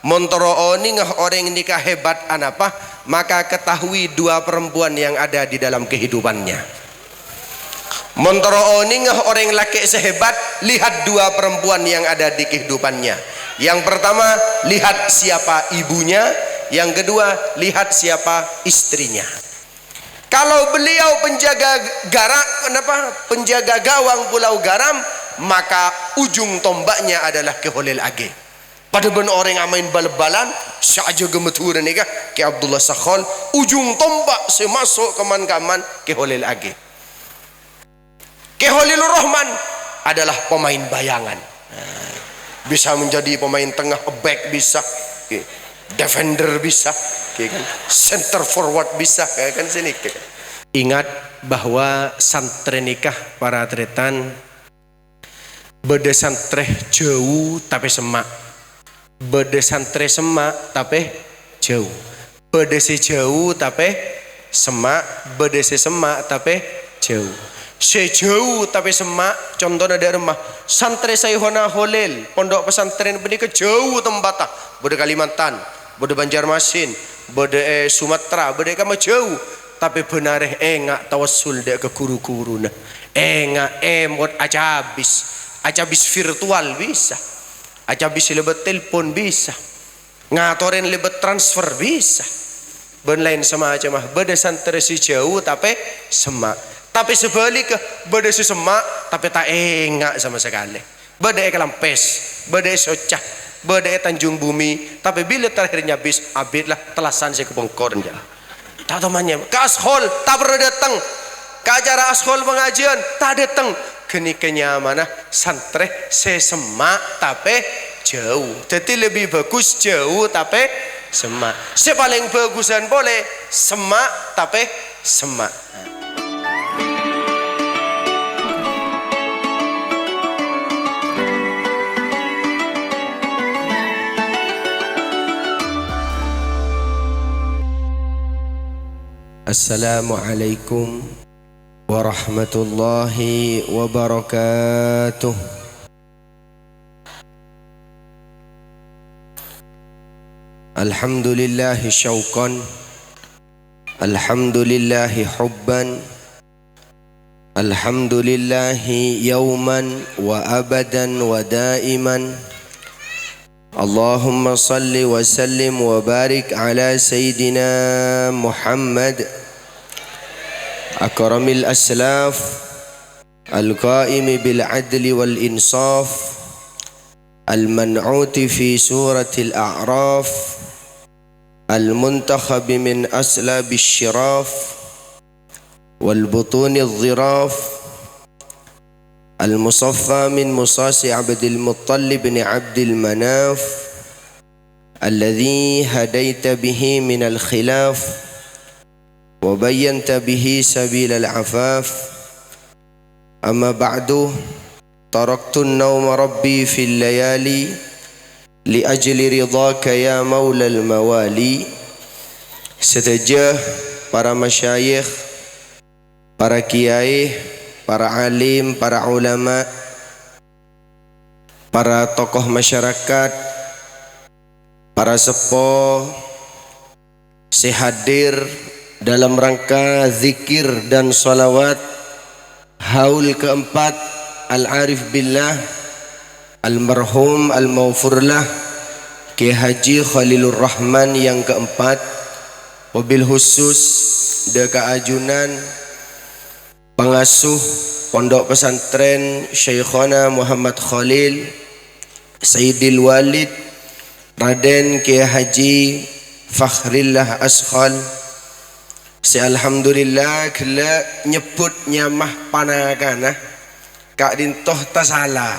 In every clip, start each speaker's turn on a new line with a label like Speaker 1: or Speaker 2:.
Speaker 1: Montoro ningah orang nikah hebat anapa, maka ketahui dua perempuan yang ada di dalam kehidupannya. Montoro ningah orang laki sehebat, lihat dua perempuan yang ada di kehidupannya. Yang pertama, lihat siapa ibunya. Yang kedua, lihat siapa istrinya. Kalau beliau penjaga gawang Pulau Garam, maka ujung tombaknya adalah keholil age. Pada ben orang amain bal-balan, saja gemeturan nikah ke Abdullah Sakhol, ujung tombak semasuk keman-kaman keholil age. Keholilur Rahman adalah pemain bayangan. Bisa menjadi pemain tengah, back bisa, defender bisa, center forward bisa, kan sini. Ingat bahwa santri nikah para tretan beda santri jauh tapi semak, beda santri semak tapi jauh, beda jauh tapi semak, beda semak tapi jauh. Sejauh tapi semak, contohnya dari rumah santri Sayhona Holil pondok pesantren benih ke jauh tempatnya, beda Kalimantan, beda Banjarmasin, beda Sumatera, beda kamu jauh, tapi benar enggak tawassul dek ke guru-guru nah, enggak emot acabis virtual bisa, acabis lebet telepon bisa, ngatorin lebet transfer bisa, ben lain sama aja mah beda santri si jauh tapi semak. Tapi sebaliknya beda semak tapi tak enggak sama sekali. Beda Kelampes, beda Socah, beda Tanjung Bumi, tapi bila terakhirnya bis abidlah telasan saya kebongkoran ya. Tak temannya ke ashol tak pernah datang, ke acara ashol pengajian tak datang. Kini kenyamanan santri sesemak tapi jauh. Jadi lebih bagus jauh tapi semak. Sepaling bagusan boleh semak tapi semak. Assalamualaikum warahmatullahi wabarakatuh. Alhamdulillahi syauqan, alhamdulillahi hubban, alhamdulillahi yawman wa abadan wa daiman. Allahumma salli wa sallim wa barik ala Sayyidina Muhammad akramil aslaf al-qaimi bil adli wal insaf al-man'uti fi suratil a'raf al-muntakhabi min aslabi syiraf wal butuni dhiraf المصفى من مصاص عبد المطلب بن عبد المناف الذي هديت به من الخلاف وبينت به سبيل العفاف أما بعد تركت النوم ربي في الليالي لأجل رضاك يا مولى الموالي. Setelah para masyayikh, para kiai, para alim, para ulama, para tokoh masyarakat, para sepuh sehadir dalam rangka zikir dan salawat haul keempat al-arif billah al-marhum al-maghfurlah Kiai Haji Khalilur Rahman yang keempat, wabil khusus deka ajunan pengasuh pondok pesantren Syekhona Muhammad Khalil Sayyidil Walid Raden Kiai Haji Fakhrillah Askhal. Alhamdulillah kala nyebut nyamah panagana kak dintoh tasala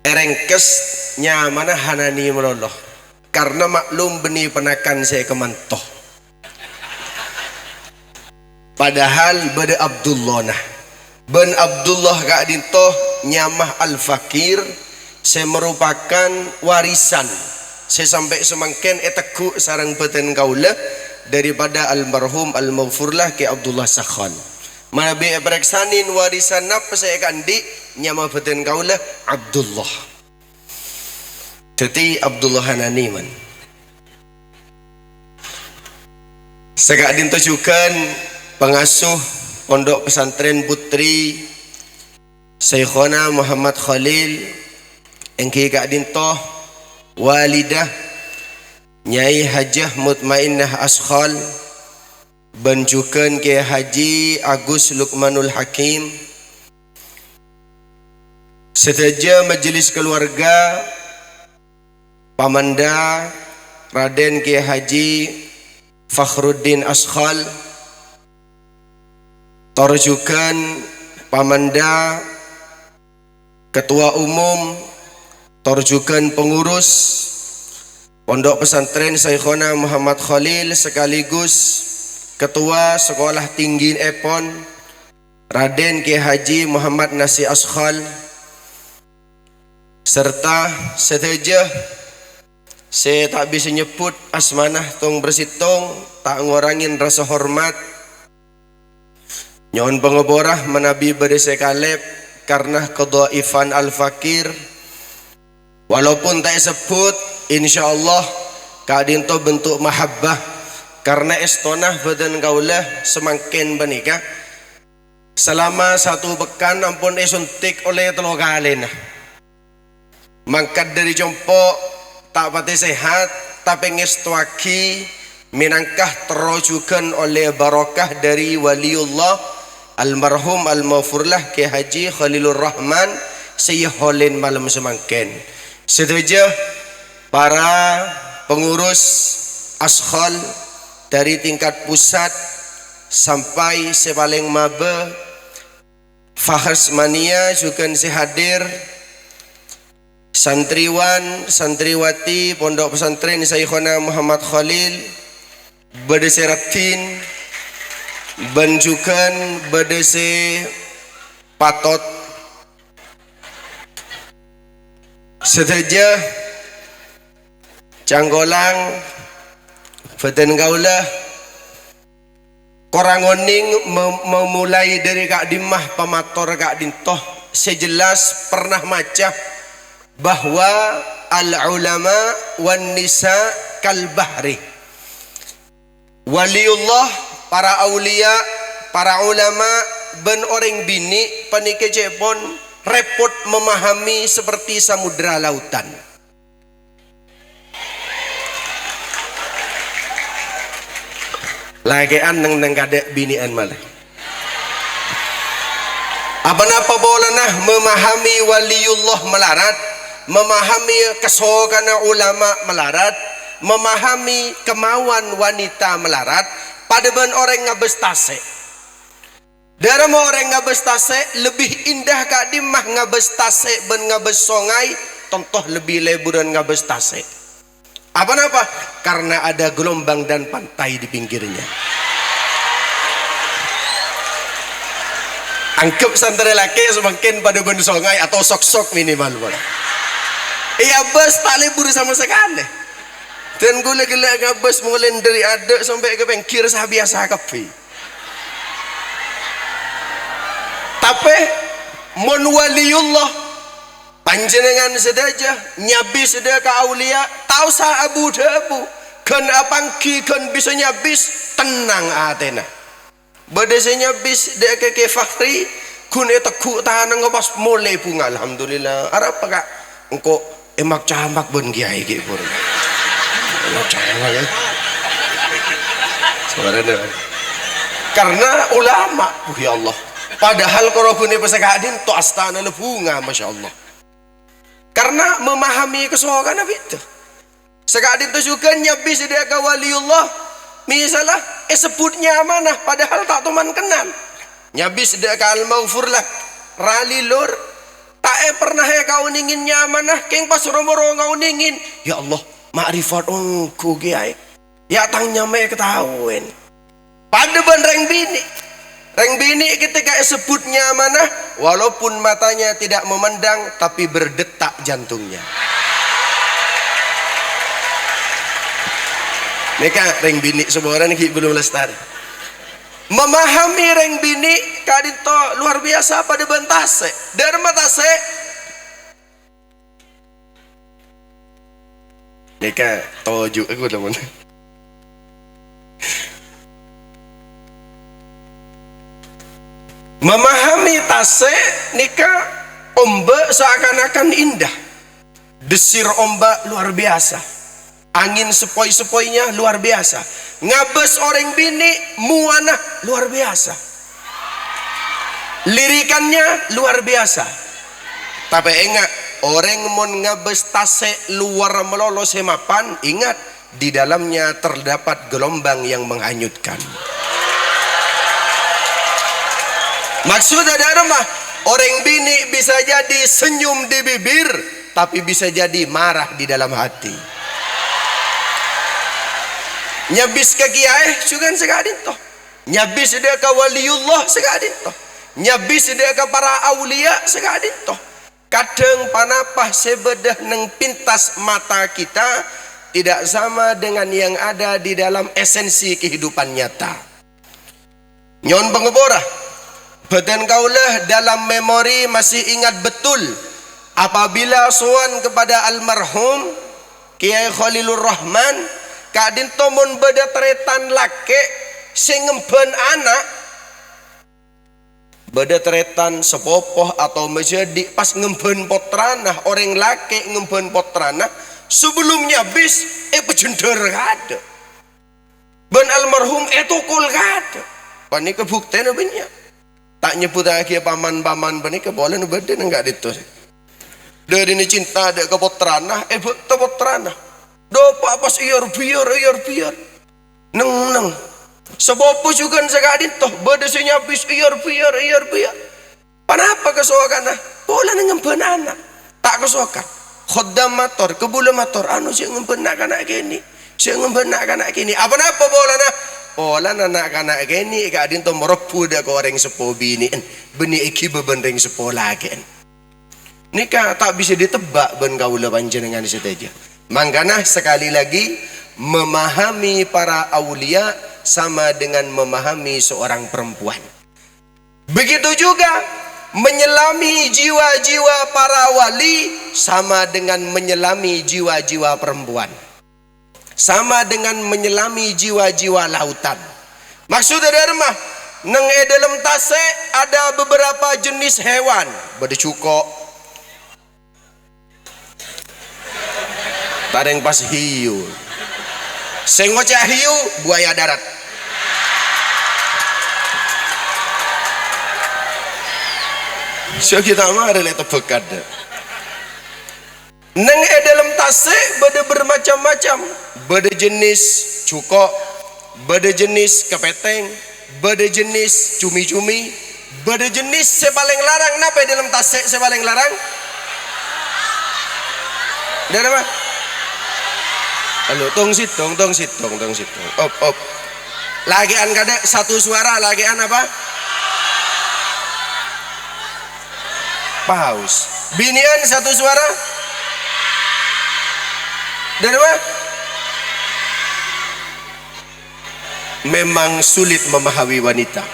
Speaker 1: erengkes nyamana hanani meloloh karena maklum benih penakan saya kemantoh. Padahal bade Abdullah nah ben Abdullah kak dintoh nyamah al-fakir saya merupakan warisan saya sampai semangken eteku sarang beten kaula daripada almarhum al-maghfurlah ke Abdullah Sakhon. Mana be pereksanin warisan napa saya kandi nyama beten kaula Abdullah. Teti Abdullah Hanani man. Segak dintujukan pengasuh Pondok Pesantren Putri Syekhona Muhammad Khalil engki kak dintoh walidah Nyai Hajah Mutmainnah Askhal benjukan ke Haji Agus Lukmanul Hakim seteja majelis keluarga Pamanda Raden Kiai Haji Fakhruddin Askhal torjukan Pamanda Ketua Umum torjukan pengurus Pondok Pesantren Syekhona Muhammad Khalil sekaligus Ketua Sekolah Tinggi Epon Raden Kiai Haji Muhammad Nasi Askhal serta seteja saya tak bisa nyebut asmanah tong bersitong tak ngorangin rasa hormat nyon pengeborah menabi berdesa kaleb karena kedhaifan al-fakir walaupun tak sebut insyaallah kadinto bentuk mahabbah karena estonah badan kaulah semakin benikah selama satu pekan ampun esuntik oleh telo kali nah mangkat dari jompo tak pati sehat tapi ngestuaki minangkah terojukan oleh barakah dari waliullah almarhum al-maghfurlah Kiai Haji Khalilur Rahman Sayyiholin malam semangken setuju para pengurus Askhal dari tingkat pusat sampai sepaling mabe Fahrs Mania juga hadir santriwan santriwati Pondok Pesantren Syekhona Muhammad Khalil bedeseratin benjukan bedese patot seteja canggolang beten kaulah korangoning memulai dari Kak Dimah pamator Kak Dintoh sejelas pernah maca bahwa al-ulama wan nisa kal bahri waliullah para aulia para ulama ben orang bini panike cepon repot memahami seperti samudra lautan lagean neng kadek binian malah apa-apa boleh memahami waliullah melarat memahami kesokana ulama melarat memahami kemauan wanita melarat pada ben orang ngabestase dalam orang ngabestase lebih indah Kak Dimah ngabestase ben ngabesongai contoh lebih leburan ngabestase apa-apa karena ada gelombang dan pantai di pinggirnya angkep santri laki semakin pada ben songai atau sok-sok minimal iya bus tak libur sama sekali dan gue lagi ngabes mulai dari ada sampai ke pengkir sah biasa kafe tapi mon waliullah panjenengan sedaja nyabi sedaja ke aulia tahu sah abu dabu kan apangki kan bisa nyabis tenang atena badasnya bis dia ke Fakhri kun etakku tahan ngepas mulai bunga alhamdulillah arab kak engkau emak camak ben kiai gitu emak camak ya sebenarnya karena ulama ya Allah padahal korobune pesakadin to astana lebunga masya Allah karena memahami kesokan itu sekadin itu juga nyabis dia ke waliullah misalnya sebutnya amanah padahal tak teman kenal nyabis dia ke al-maghfurlah rali lur tak pernah kau ningin nyamanah keng pas romoro kau ningin ya Allah makrifat ku kiai ya tang nyame ketahuan pada ban reng bini ketika sebutnya amanah walaupun matanya tidak memandang tapi berdetak jantungnya mereka reng bini sebuah orang belum lestari memahami reng bini kadito luar biasa pada bentase dharma tase Nika toju aku teman. Memahami tasik nika ombak seakan-akan indah. Desir ombak luar biasa. Angin sepoi-sepoinya luar biasa. Ngabes orang bini muana luar biasa. Lirikannya luar biasa. Tapi ingat, orang mon ngabes tasik luar melolo semapan, ingat di dalamnya terdapat gelombang yang menghanyutkan. Maksud ada mah orang bini bisa jadi senyum di bibir, tapi bisa jadi marah di dalam hati. Nyabis ke kiai juga segadin toh. Nyabis dia ke waliullah segadin toh. Nyabis dia ke para aulia segadin toh. Kadang panapah sebedah neng pintas mata kita tidak sama dengan yang ada di dalam esensi kehidupan nyata. Nyon pengebora, badan kaulah dalam memori masih ingat betul apabila soan kepada almarhum Kiai Khalilur Rahman kadin tomon beda teretan lake sing ngemben anak beda teretan sepopoh atau menjadi pas ngemben potranah orang laki ngemben potranah sebelumnya bis pejender kada ben almarhum tukul kada pani kebuktian banyak tak nyebut lagi paman-paman pani keboleh beda enggak itu dari ini cinta ada ke potranah potranah dopa pas iyor biar neng sepopo juga segadin toh badasnya habis iyor biar panapa kesoakan bola ngemben anak tak kesoakan khoddam mator kebula mator anu sih ngemben anak gini sih ngemben anak gini apa bola anak gini kadin toh merepu dah ke orang sepo bini beni iki bebenring sepo lagi nikah tak bisa ditebak ben kaula panjenengan seteja. Mangkana sekali lagi memahami para aulia sama dengan memahami seorang perempuan. Begitu juga menyelami jiwa-jiwa para wali sama dengan menyelami jiwa-jiwa perempuan. Sama dengan menyelami jiwa-jiwa lautan. Maksud dari mah neng dalam tase ada beberapa jenis hewan, bade cuko, tareng pas hiu, sengocah hiu buaya darat. So kita mah ada letak bekat. Neng dalam tasik bade bermacam-macam, bade jenis cuko, bade jenis kepeteng, bade jenis cumi-cumi, bade jenis sepaling larang. Napa dalam tasik sepaling larang? Dari mana? Halo, tong sitong. Op. Lagian kada satu suara, lagian apa? Paus. Binian satu suara? Dari mana? Memang sulit memahami wanita.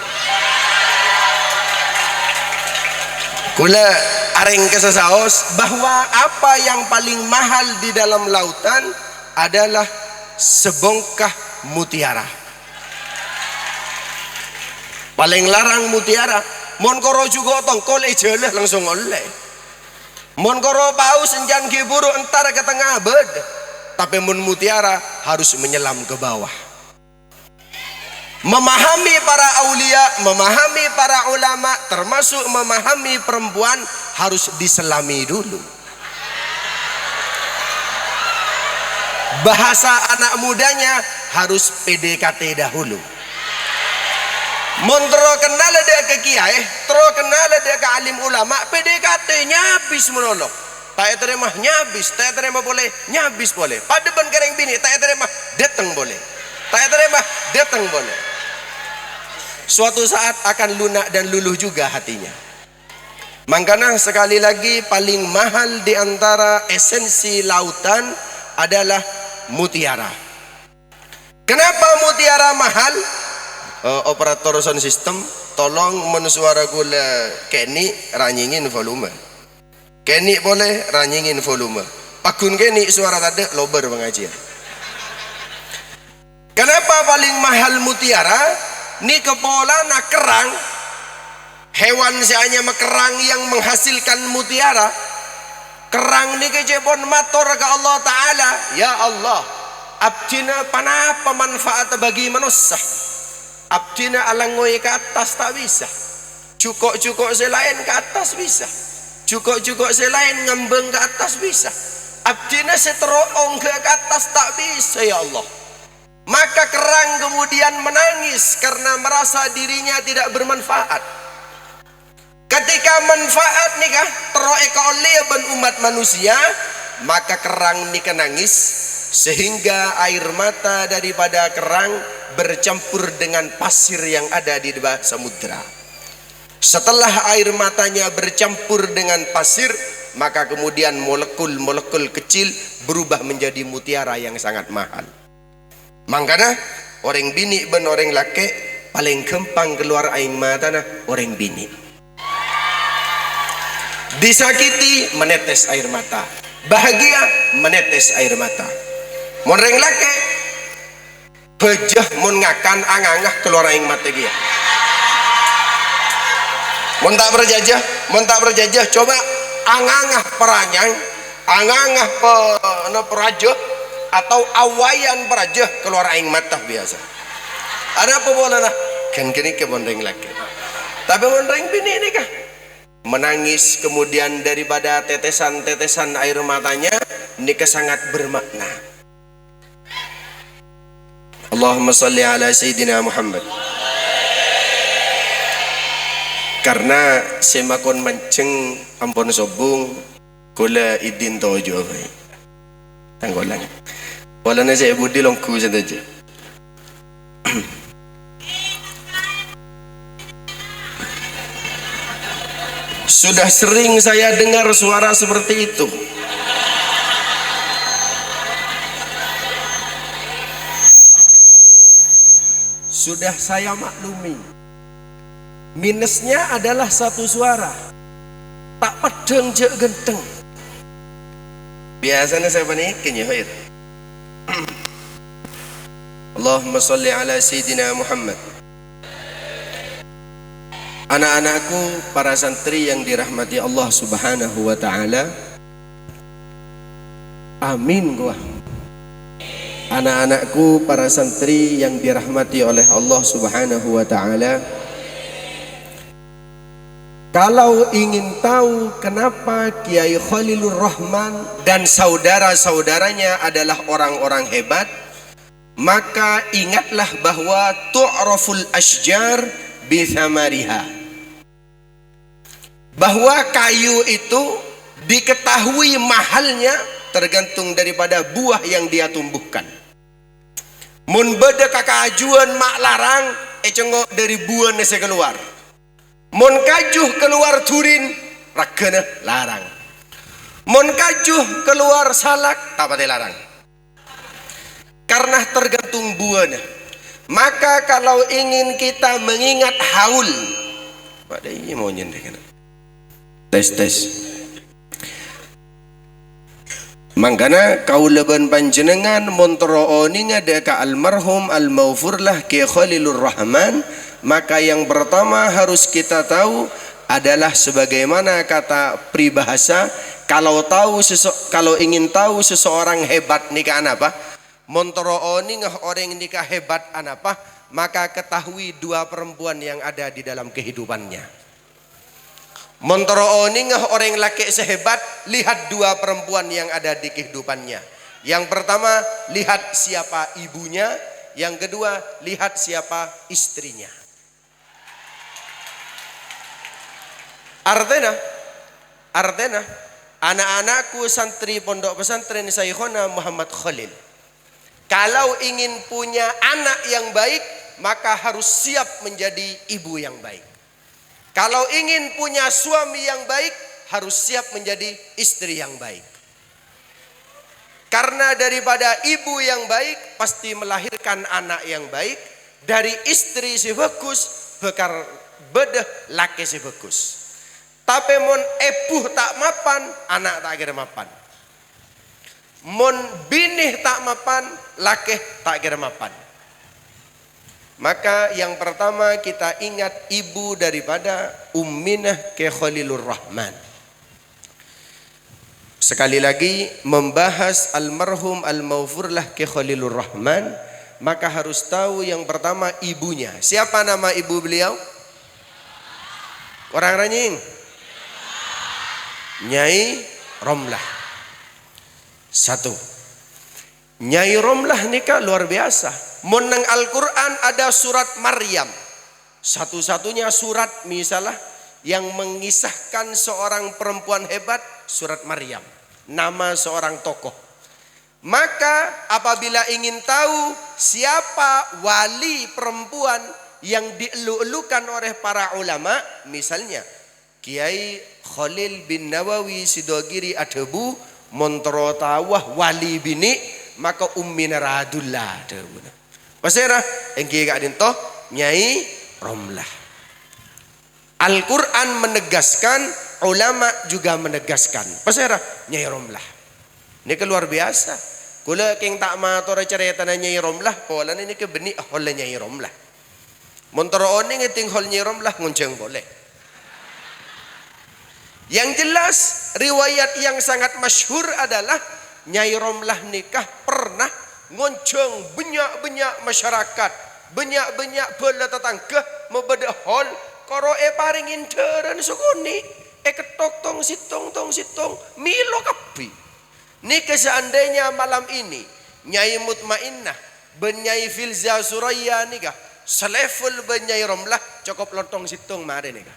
Speaker 1: Kula areng kesesaos bahwa apa yang paling mahal di dalam lautan adalah sebongkah mutiara. Paling larang mutiara. Mon koro juga tongkol jelah langsung oleh. Mon koro paus enjan kiburu entar ke tengah bed. Tapi mon mutiara harus menyelam ke bawah. Memahami para aulia, memahami para ulama, termasuk memahami perempuan harus diselami dulu. Bahasa anak mudanya harus PDKT dahulu. Montro kenal dia ke kiai, tro kenal dia ke alim ulama, PDKT-nya habis menolok. Tak terima nyabis, tak terima boleh nyabis boleh. Pada ban kereng bini, tak terima datang boleh. Tak terima datang boleh. Suatu saat akan lunak dan luluh juga hatinya. Makanya sekali lagi paling mahal di antara esensi lautan adalah mutiara. Kenapa mutiara mahal? Operator sound system tolong mensuara gula Kenny ranyingin volume. Kenny boleh ranyingin volume. Pakun kini suara tadi lober pengajian. Kenapa paling mahal mutiara? Ni kepola na kerang. Hewan hanya kerang yang menghasilkan mutiara. Kerang ni kejebon mator ke Allah Ta'ala. Ya Allah, abdina panapa manfaat bagi manusia. Abdina alangoy ke atas tak bisa. Cukok-cukok selain ke atas bisa. Cukok-cukok selain ngembeng ke atas bisa. Abdina seteroong ke atas tak bisa ya Allah. Maka kerang kemudian menangis karena merasa dirinya tidak bermanfaat. Ketika manfaat nikah teroleh oleh umat manusia, maka kerang nikah nangis sehingga air mata daripada kerang bercampur dengan pasir yang ada di bawah samudra. Setelah air matanya bercampur dengan pasir, maka kemudian molekul-molekul kecil berubah menjadi mutiara yang sangat mahal. Makanya orang bini ben orang laki paling gampang keluar air mata nah orang bini. Disakiti menetes air mata, bahagia menetes air mata. Mon reng laki bejah mon ngakan angangah keluar air mata dia. Mon tak berjajah coba angangah peranyang, angangah peraja atau awayan peraja keluar air mata biasa. Ada apa boleh nah? Kan kini ke mon reng laki. Tapi mon reng bini ini kah? Menangis kemudian daripada tetesan-tetesan air matanya nikah sangat bermakna. Allahumma salli ala Sayyidina Muhammad. Karena semakon manceng ampun sobung kula idin tojo baik tanggolan walana saya budi longku saja. Sudah sering saya dengar suara seperti itu. Sudah saya maklumi. Minusnya adalah satu suara. Tak pedeng je genteng. Biasanya saya panikin ya khair. Allahumma salli ala Sayyidina Muhammad. Anak-anakku, para santri yang dirahmati Allah Subhanahu wa Ta'ala, amin gua. Anak-anakku, para santri yang dirahmati oleh Allah Subhanahu wa Ta'ala, kalau ingin tahu kenapa Kiai Khalilur Rahman dan saudara-saudaranya adalah orang-orang hebat, maka ingatlah bahwa tu'raful asjar bithamariha, bahwa kayu itu diketahui mahalnya tergantung daripada buah yang dia tumbuhkan. Mun beda kakajuan mak larang cengok dari buah nese keluar. Mun kajuh keluar turin ragana larang. Mun kajuh keluar salak tak pati larang. Karena tergantung buahnya. Maka kalau ingin kita mengingat haul, pada ini mau nyendekan. Tes. Mangkana kau leban panjenengan montoro oni ngada ka almarhum almaufurlah Kiai Khalilur Rahman, maka yang pertama harus kita tahu adalah sebagaimana kata peribahasa, kalau ingin tahu seseorang hebat nikah apa? Montoro oni ngah orang nikah hebat apa? Maka ketahui dua perempuan yang ada di dalam kehidupannya. Montoro oni ngah orang laki sehebat, lihat dua perempuan yang ada di kehidupannya. Yang pertama, lihat siapa ibunya. Yang kedua, lihat siapa istrinya. Artena, anak-anakku santri pondok pesantren Syekhona Muhammad Khalil, kalau ingin punya anak yang baik, maka harus siap menjadi ibu yang baik. Kalau ingin punya suami yang baik, harus siap menjadi istri yang baik. Karena daripada ibu yang baik, pasti melahirkan anak yang baik. Dari istri si bagus, bekar bedah laki si bagus. Tapi mon epuh tak mapan, anak tak kira mapan. Mun binih tak mapan, lakeh tak kira mapan. Maka yang pertama kita ingat ibu daripada Umminah ke Khalilur Rahman. Sekali lagi membahas almarhum al-maghfurlah ke Khalilur Rahman, maka harus tahu yang pertama ibunya. Siapa nama ibu beliau? Orang Ranying. Nyai Romlah. Satu. Nyai Romlah nikah luar biasa. Menang Al-Quran ada surat Maryam. Satu-satunya surat misalnya yang mengisahkan seorang perempuan hebat, surat Maryam. Nama seorang tokoh. Maka apabila ingin tahu siapa wali perempuan yang dielu-elukan oleh para ulama, misalnya Kiai Khalil bin Nawawi Sidogiri Adebu Montoro Tawah wali bini, maka Umminah Radullah Adebu. Pasirah engki gak dintoh Nyai Romlah. Al-Quran menegaskan, ulama juga menegaskan. Pasirah Nyai Romlah. Ini luar biasa. Kula king tak matur cerita Nyai Romlah, pola ini ke benih hol Nyai Romlah. Montoro oni ngeting hol Nyai Romlah ngunceng boleh. Yang jelas riwayat yang sangat masyhur adalah Nyai Romlah nikah pernah ngonceng banyak-banyak masyarakat, banyak-banyak bela tetangga membeda hol karo paring intern sukuni ketok tong sitong milo kapi. Nika seandainya malam ini Nyai Mutmainnah ben Nyai Filza Suraya nikah selevel ben Nyai Romlah cukup lontong situng mare nikah.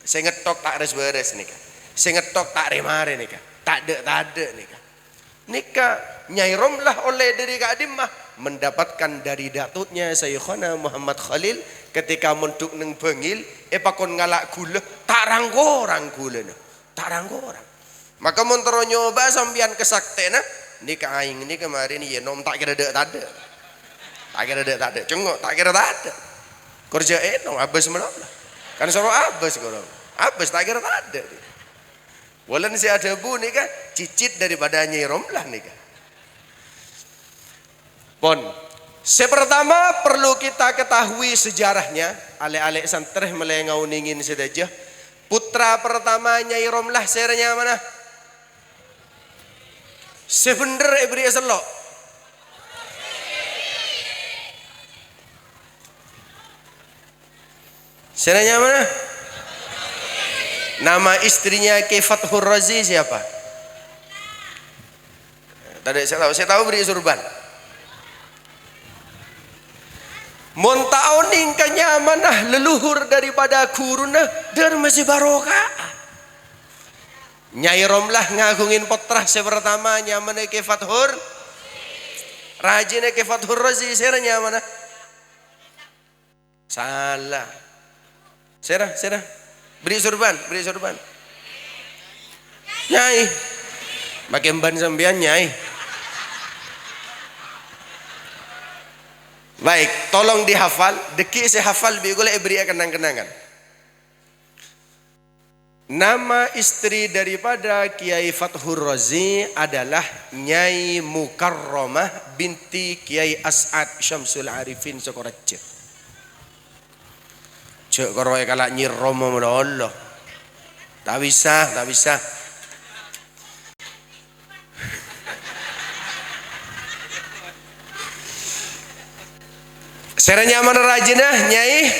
Speaker 1: Saya ngetok tak beres nikah. Saya ngetok tak remare nikah. Tak ada nikah. Nikah Nyai Romlah oleh dari Kak Dimah mendapatkan dari datutnya Sayyikhana Muhammad Khalil ketika mentuk neng bengil pakon ngalak gula tak ranggorang gula tak ranggorang. Maka montoro nyoba sambian kesaktena nikah aing ini kemarin ya nom tak kira dek tak ada. Tak kira dek tak ada. Cengok tak kira tak ada. Kerja nom abis menolong. Kan suruh abis kalau abis tak kira tak ada. Walau si ada bu nikah cicit daripada Nyai Romlah nikah. Pon, sepertama perlu kita ketahui sejarahnya. Ale-ale santreh melengau ningin sedaja. Putra pertama Nyai Romlah serenya mana? Sebener ibri selok. Serenya mana? Nama istrinya Ki Fathur Razi siapa? Tadi saya tahu beri surban. Montaoning kanyamanah leluhur daripada kuruna dan masih barokah. Nyai Romlah ngagungin putra sepertama nyaman Ki Fathur. Rajin Ki Fathur Razi serenya mana? Salah. Serah. Beri surban. Nyai. Makin ban sambian Nyai. Baik, tolong dihafal. Deki saya hafal bigole beri kenang-kenangan. Nama istri daripada Kiai Fathur Razi adalah Nyai Mukarramah binti Kiai As'ad Syamsul Arifin Sokoraja. Cek karo kalak nyiromo Allah. Tak bisa. Serenya mana rajinah Nyai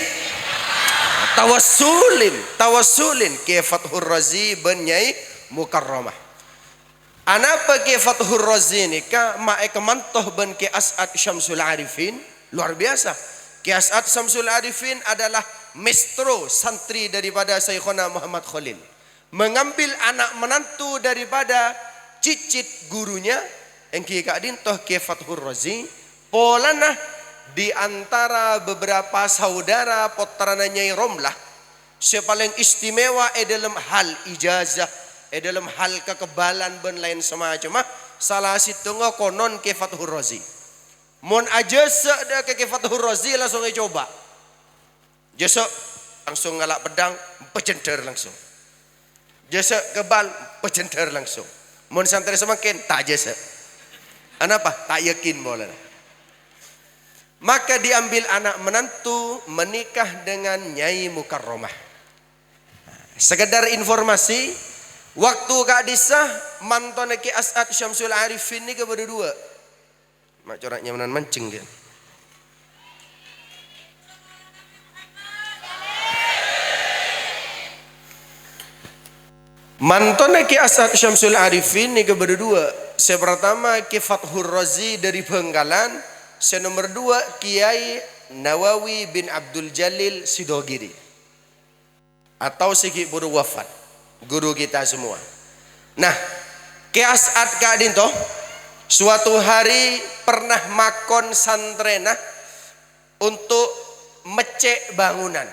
Speaker 1: Tawassulin Ki Fathur Razi ben Nyai Mukarramah. Anapa Ki Fathur Razi nikah mae kemantoh ben Ki As'ad Syamsul Arifin luar biasa. Ki As'ad Syamsul Arifin adalah mestro santri daripada Sayyikhana Muhammad Khalil, mengambil anak menantu daripada cicit gurunya engki Kak Dintoh Ki Fathur Razi polana di antara beberapa saudara putrana Nyai Romlah sepaling istimewa dalam hal ijazah dalam hal kekebalan ben lain semacam salah situnga konon Ki Fathur Razi mon aja ada Ki Fathur Razi langsung coba jasa langsung ngalak pedang pecender langsung. Jasa kebal pecender langsung. Mun santri semakin tak jasa. Kenapa? Tak yakin boleh. Maka diambil anak menantu menikah dengan Nyai Mukarromah. Sekedar informasi, waktu Kak Disah mantan Ki As'ad Syamsul Arifin ni berdua. Mak coraknya menan mancing dia. Mantan Ki As'ad Syamsul Arifin ni berdua. Yang pertama Ki Fathur Razi dari Bengkalan. Yang nomor dua Kiai Nawawi bin Abdul Jalil Sidogiri. Atau Siki baru wafat. Guru kita semua. Nah, Ki As'ad Kak Dinto suatu hari pernah makon santrenah untuk mecek bangunan.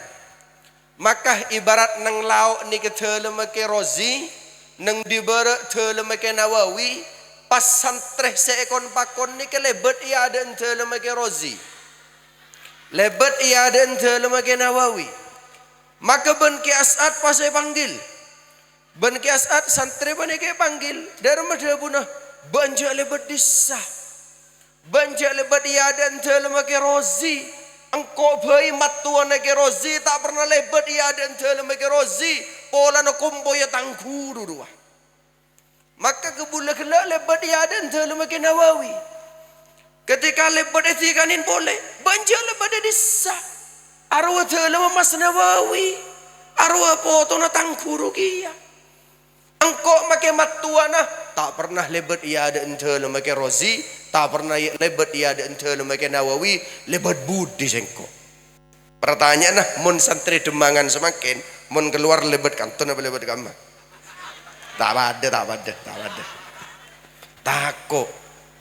Speaker 1: Maka ibarat nang lauk ni ketelemake Rozi, nang dibere telemake Nawawi, pas santreh seekon pakon ni ke lebet ia ada telemake Rozi. Lebet ia ada telemake Nawawi. Maka ben Ki As'ad pas saya panggil. Ben Ki As'ad santri ban ke panggil. Dari mana bunah? Banjak lebet disah. Banjak lebet ia ada telemake Rozi. Engkau bayi matuan ke Rozi tak pernah lebet ia ada telemake Rozi. Pola no kumpo ya tangkuru dua. Maka kebula kelak lebet ia ada telemake Nawawi. Ketika lebet etikanin boleh. Banjak lebet disah. Arwah telema Mas Nawawi. Arwah potona tangkuru kia. Engkau make matuana tak pernah lebet ia ada telema ke Rozi, tak pernah lebet ia ada telema ke Nawawi, lebet budi sengko. Pertanyaan nah, mun santri Demangan semakin, mun keluar lebet kanton apa lebet kamar? Tak ada. Takut.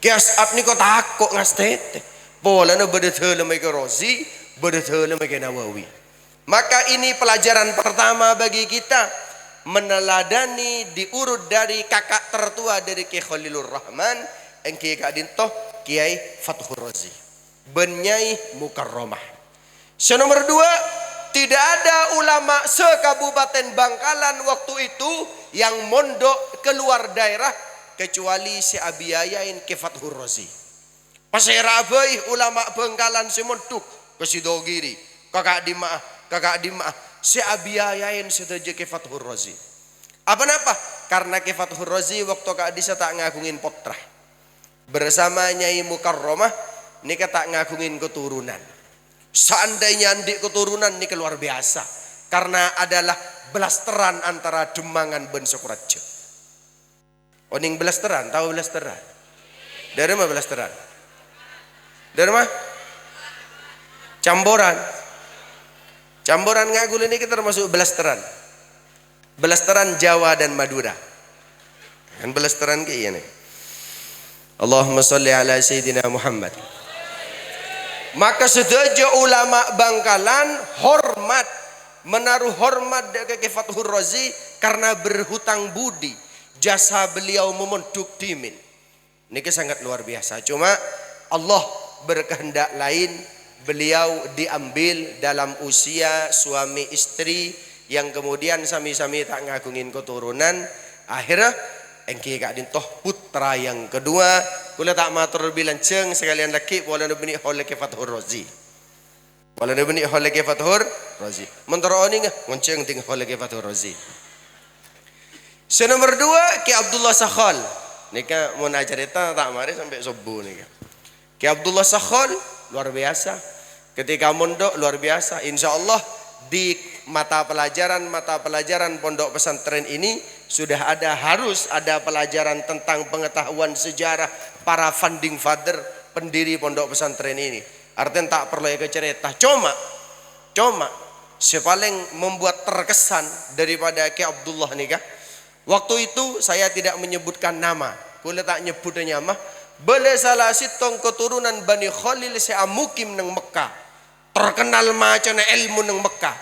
Speaker 1: Ki As'ad ni kok takut ngastete. Pola na beda telema ke Rozi, beda telema ke Nawawi. Maka ini pelajaran pertama bagi kita. Meneladani diurut dari kakak tertua dari Kiai Khalilur Rahman, Kiai Kak Dintoh, Kiai Fathur Razi, Benyai Mukarromah. Yang nomor dua, tidak ada ulama sekabupaten Bangkalan waktu itu yang mondok keluar daerah kecuali si Abiyayain Kiai Fathur Razi. Paserabai ulama Bangkalan semondok ke Sidogiri, kakak Dimaah. Si Abiyayain sedaja Kiai Fathur Razi. Apa? Karena Kiai Fathur Razi waktu Kak Disa tak ngagungin potrah. Bersama Nyai Mukarromah ni tak ngagungin keturunan. Seandainya andik keturunan ni luar biasa. Karena adalah belasteran antara Demangan ben Sukuraja. Oning belasteran, tahu belasteran? Dari mana belasteran? Dari mana? Camboran Ngagul ini kita termasuk belasteran. Belasteran Jawa dan Madura. Kan belasteran kayak ini. Allahumma sholli ala Sayyidina Muhammad. Maka sedaja ulama Bangkalan hormat, menaruh hormat ke Kiai Fathur Razi karena berhutang budi jasa beliau memondok dimin. Ini sangat luar biasa. Cuma Allah berkehendak lain. Beliau diambil dalam usia suami istri yang kemudian sami-sami tak ngagungin keturunan. Akhirnya engki Kak Dintoh putra yang kedua. Kula tak matur bilanceng sekalian laki wala bini oleh Kiai Fathur Razi. Wala bini oleh Kiai Fathur Razi. Mentoro oni ngonceng ting oleh Kiai Fathur Razi. Nomor dua Kiai Abdullah Sakhal. Nika mau cerita tak mari sampai subuh nika. Kiai Abdullah Sakhal luar biasa. Ketika mondok luar biasa, insya Allah di mata pelajaran pondok pesantren ini sudah harus ada pelajaran tentang pengetahuan sejarah para founding father pendiri pondok pesantren ini. Artinya tak perlu cerita. Cuma sepaling membuat terkesan daripada Kiai Abdullah nikah. Waktu itu saya tidak menyebutkan nama, kula tak nyebut nama. Bele salah sitong keturunan Bani Khalil seamukim nang Mekah. Terkenal macam ilmu nang Mekah.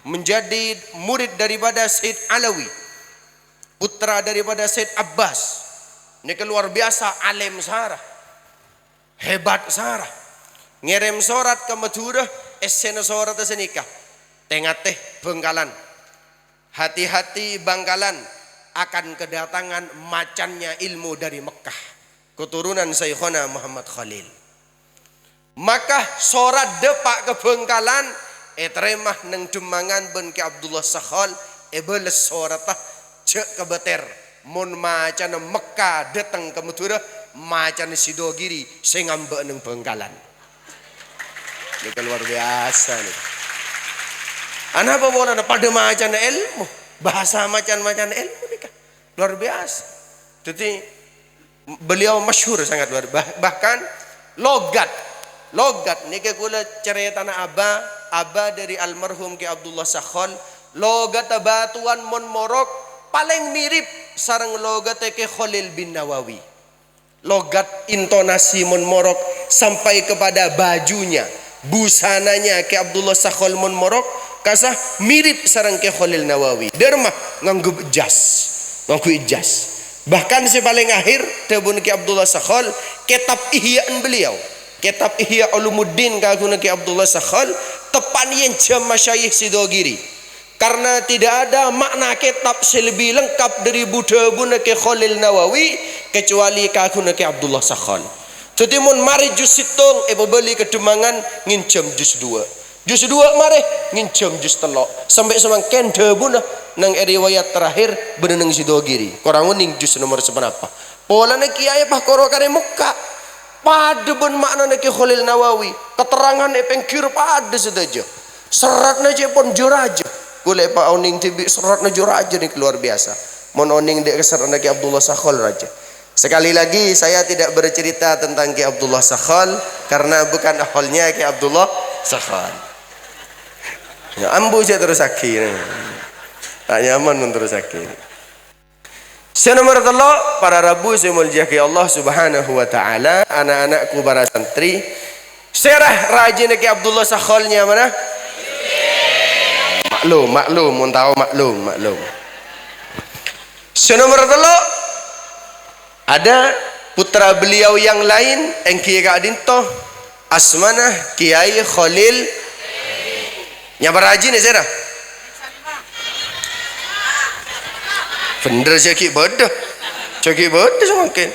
Speaker 1: Menjadi murid daripada Said Alawi. Putra daripada Said Abbas. Ini luar biasa alim sarah. Hebat sarah. Ngirim surat ke Madura. Esena surat senikah. Tengah teh Bangkalan. Hati-hati Bangkalan. akan kedatangan macannya ilmu dari Mekah, keturunan Syekhona Muhammad Khalil. Maka sorat depak ke Bengkalan teremah neng demangan ben ke Abdullah Sakhal beles soratah cek ke beter mun macan Mekah datang ke Madura macan Sidogiri saya ngambek neng Bengkalan. Ini luar biasa nih. Anak apa boleh pada macan ilmu bahasa macan-macan ilmu nih kan luar biasa. Jadi beliau masyhur sangat luar bahkan logat nih kula cerita tanah Aba dari almarhum Ki Abdullah Sakhal logat batuan mon morok paling mirip sareng logat ke Khalil bin Nawawi. Logat intonasi mon morok sampai kepada bajunya, busananya ke Abdullah Sakhal mon morok kasah mirip sareng ke Khalil Nawawi. Dermah nganggo jas. Bahkan si paling akhir tebun Ki Abdullah Sakhal kitab Ihya'an beliau. Kitab Ihya Ulumuddin kaguna Ki Abdullah Sakhal tepan yang jam masyayikh Sidogiri. Karena tidak ada makna kitab selebih lengkap dari Buddha ke Khalil Nawawi kecuali kaguna Ki Abdullah Sakhal. Jadi mun mari juz situng beli kedemangan ngincam juz 2. Juz 2 mari ngincam juz 3 sampai semangken debuna nang riwayat terakhir beneneng Sidogiri. Korang uning juz nomor seberapa. Polana kiai pah koro kare muka. Pada ben makna ke Khalil Nawawi keterangan pengkir pada saja seratnya je pun juraja boleh pak oning tibi seratnya juraja nih luar biasa mon oning dek seratnya Ki Abdullah Sakhal raja. Sekali lagi saya tidak bercerita tentang Ki Abdullah Sakhal karena bukan aholnya Ki Abdullah Sakhal ya, ambu saya terus akhir tak nyaman terus akhir. Senomor telo para rabu semuljaki Allah subhanahu wa ta'ala anak-anakku para santri serah rajin Ki Abdullah Sakhalnya mana maklum mun tahu maklum. Senomor telo ada putra beliau yang lain engki kadinto asmana Kiai Khalil nya rajin ya serah bener ceki bodoh semakin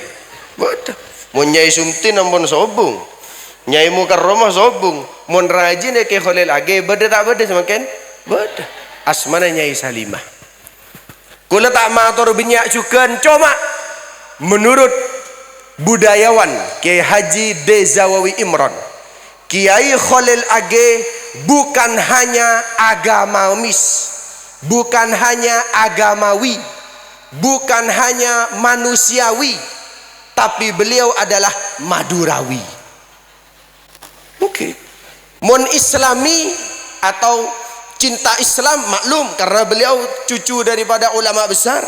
Speaker 1: bodoh mun nyai sumti nampun sobung nyai muka rumah sobung mun rajin ke Khalil age bodoh tak bodoh semakin bodoh asmana Nyai Salimah kula tak matur binyak juga cuma menurut budayawan Kiai Haji Dezawawi Imron Kiai Khalil age bukan hanya agamamis bukan hanya agamawi bukan hanya manusiawi tapi beliau adalah Madurawi. Oke. Mon Islami atau cinta Islam maklum karena beliau cucu daripada ulama besar.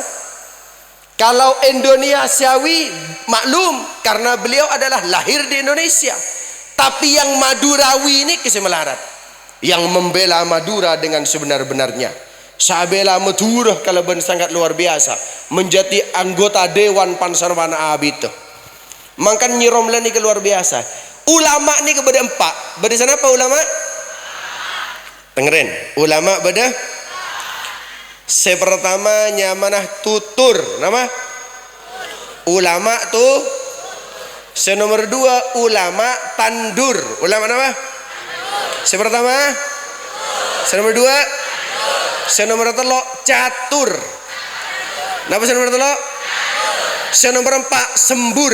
Speaker 1: Kalau Indonesiawi maklum karena beliau adalah lahir di Indonesia. Tapi yang Madurawi ini kisah melarat yang membela Madura dengan sebenar-benarnya. Sabela Madura kalau ben sangat luar biasa menjadi anggota Dewan Pansarwana Abit. Mangkan nyirom ni ke luar biasa. Ulama ni ke beda empat. Beda sana apa ulama? Dengerin. Ulama beda. Sepertama nyamanah tutur. Nama? Ulama tu. Senomor 2 ulama tandur. Ulama nama? Sepertama. Senomor 2 senomor 3 catur. Napa senomor 3? Senomor 4 sembur.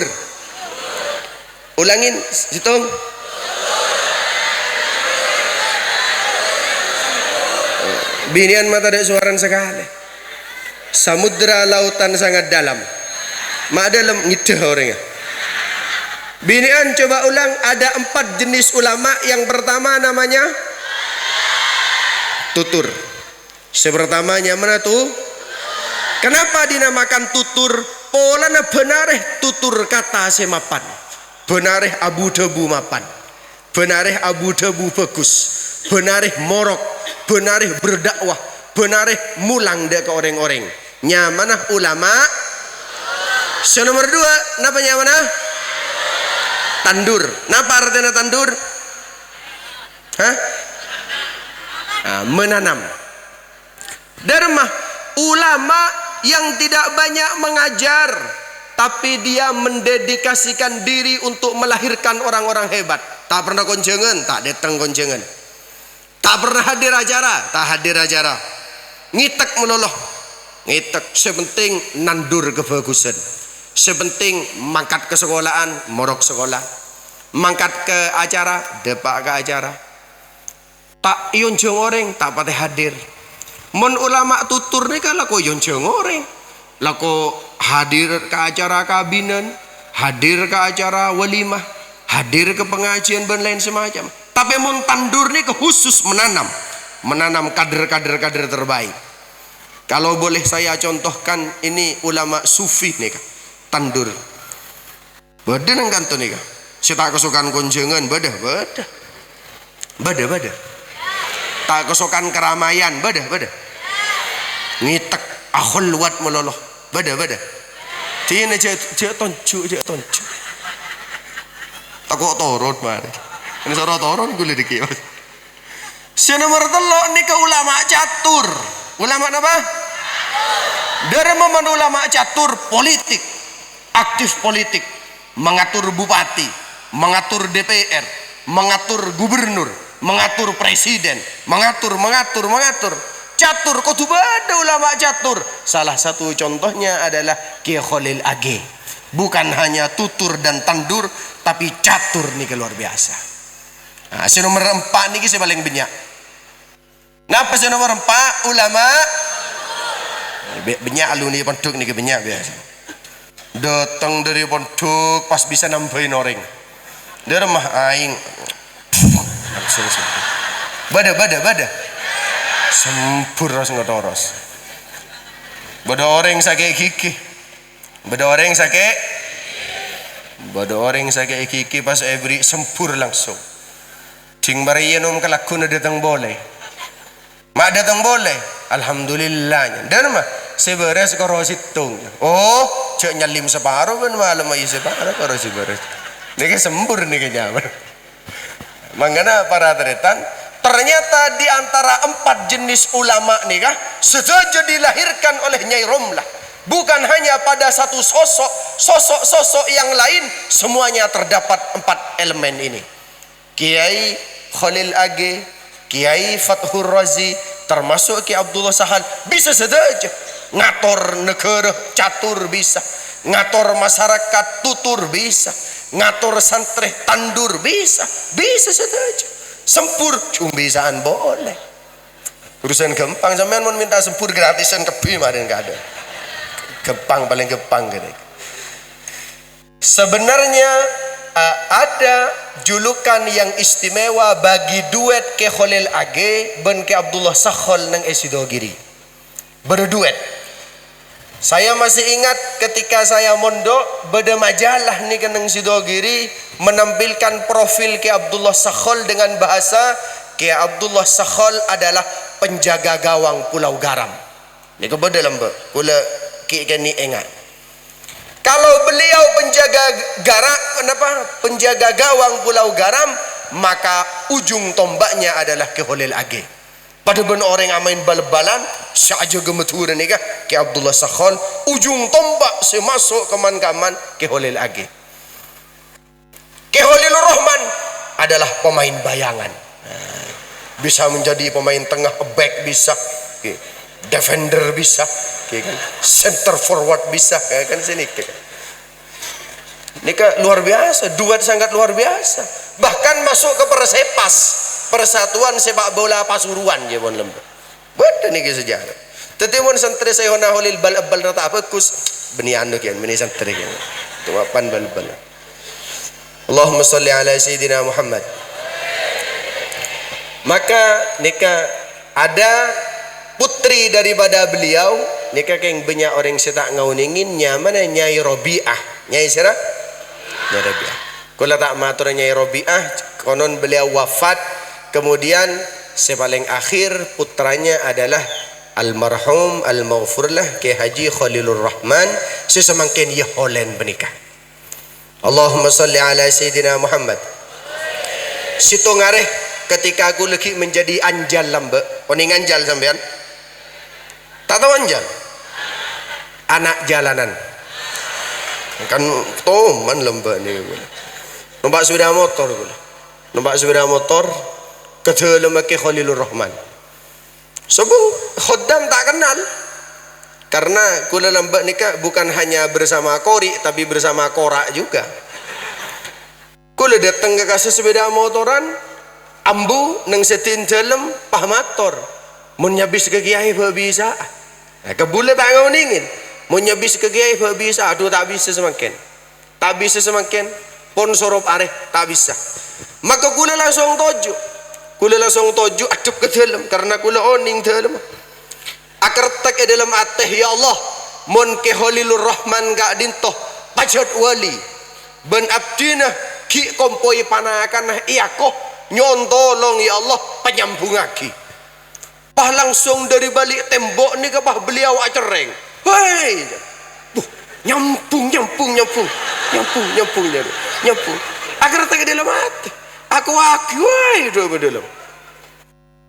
Speaker 1: Ulangin hitung. Binian mata ada suaran sekali. Samudra lautan sangat dalam. Mak dalam ngidah orangnya. Binian coba ulang ada 4 jenis ulama. Yang pertama namanya tutur. Sepertamanya mana tuh? Kenapa dinamakan tutur? Polana benareh tutur kata semapan. Benareh abu debu mapan. Benareh abu debu bagus. Benareh morok. Benareh berdakwah. Benareh mulang dek ke orang-orang. Nyamanah ulama. Senomor 2, napa nyamanah? Tandur. Napa artinya tandur? Hah? Menanam. Dharma ulama yang tidak banyak mengajar, tapi dia mendedikasikan diri untuk melahirkan orang-orang hebat. Tak pernah konjengan, tak datang konjengan. Tak pernah hadir acara, tak hadir acara. Ngitek meloloh, ngitek. Sepenting nandur kebagusan. Sepenting mangkat ke sekolahan, morok sekolah. Mangkat ke acara, depak ke acara. Tak iyon jeng orang, tak patah hadir. Mon ulama tutur nih kalau ko iyon jeng orang. Lako hadir ke acara kabinet, hadir ke acara walimah, hadir ke pengajian dan lain semacam. Tapi mon tandur nih khusus menanam kader terbaik. Kalau boleh saya contohkan, ini ulama sufi nih tandur. Beda nang kanto nih saya tak kesukaan konjengan, beda. Tak kesukaan keramaian, beda. Ngitek akhul wat meloloh, beda. Tine je toncu. Takut torot mari. Ini sorot toron gue lidik ya. Si nomor telok nih ke ulama catur. Ulama apa? Dari momen ulama catur politik, aktif politik, mengatur bupati, mengatur DPR, mengatur gubernur, mengatur presiden, mengatur. Catur, kau tuh ada ulama catur. Salah satu contohnya adalah Kiai Khalil Age. Bukan hanya tutur dan tandur, tapi catur nih luar biasa. Nah, si nomor 4 nih saya paling banyak. Napa si nomor 4 ulama? Banyak alumni pondok nih banyak biasa. Datang dari pondok pas bisa nambahin orang. Dia remah aing. Bada. Sempur ras ngotoros. Bada orang sakit gigi. Bada orang sakit gigi pas every sempur langsung. Cing marianum kelakuna datang boleh. Mak datang boleh. Alhamdulillah. Dan mah seberes karo situng. Oh, cek nyalim separuh kan malam aja separuh karo seberes. Niki sempur niki nyaman. Mangana para tretan, ternyata di antara 4 jenis ulama nih sengaja dilahirkan oleh Nyai Romlah. Bukan hanya pada satu sosok yang lain, semuanya terdapat 4 elemen ini. Kiai Khalil Age, Kiai Fathur Razi, termasuk Kiai Abdullah Sahal, bisa saja ngatur negara catur bisa, ngatur masyarakat tutur bisa, ngatur santri tandur bisa saja. Sempur cumbisaan boleh. Urusan gampang, sampean mau minta sempur gratisan kebi marin gak ada. Paling gempang gitu. Sebenarnya ada julukan yang istimewa bagi duet ke Khalil Age ben ke Abdullah Sakhol nang Esidogiri. Berduet. Saya masih ingat ketika saya mondok beda majalah nih ke nang Sidogiri menampilkan profil ke Abdullah Sakhol dengan bahasa ke Abdullah Sakhol adalah penjaga gawang Pulau Garam. Ini kepada lembe kula ki keni engat. Kalau beliau penjaga gawang Pulau Garam, maka ujung tombaknya adalah ke Khalil Age. Pada ben orang amain bal-balan saja gemetur nih ke Abdullah Sakhol, ujung tombak semasuk keman-kaman ke Khalil Age. Ke Khalilur Rahman adalah pemain bayangan. Bisa menjadi pemain tengah, back bisa, defender bisa, center forward bisa, kan sini. Ini luar biasa, duet sangat luar biasa. Bahkan masuk ke Persepas, Persatuan Sepak Bola Pasuruan ya bon lembu. Beda nih sejarah. Tetapi santri saya hona holil bal rata apa kus benian kian beni santri kian. Tuapan bal. Allahumma sholli ala sayyidina Muhammad. Maka nika ada putri daripada beliau nika keng banyak orang setak ngauninginnya mana Nyai Robiah. Nyai siapa? Nyai Robiah. Kalau tak matur Nyai Robiah konon beliau wafat, kemudian sepaling akhir putranya adalah almarhum al-maghfurlah Kiai Haji Khalilur Rahman sesemangkin ya holen benikah. Allahumma sholli ala sayyidina Muhammad. Situ ngareh ketika aku lagi menjadi anjal lambe, oning anjal sampean? Tak tahu anjal? anak jalanan kan toman lembak nih numpak sepeda motor ke dalam ke Khalilur Rahman sebab khodam tak kenal karena kula lembak nikah bukan hanya bersama kori tapi bersama korak juga. Kula datang ke kasih sepeda motoran ambu nang setin dalam pah motor mun nyabis ke kiai bisa kebule tak ngoningin mun nyabis ke kiai bisa aduh tak bisa semakin pon sorop areh tak bisa maka kula langsung toju adup ke dalam karena kula oning dalam akar tak dalam ateh ya Allah mun ke Khalilur Rahman gak dintoh pajat wali ben abdina ki kompoi panakan iya koh nyontolong ya Allah penyambung lagi pah langsung dari balik tembok ni ke pah beliau acereng hei nyambung agar tak dalam hati aku woi dalam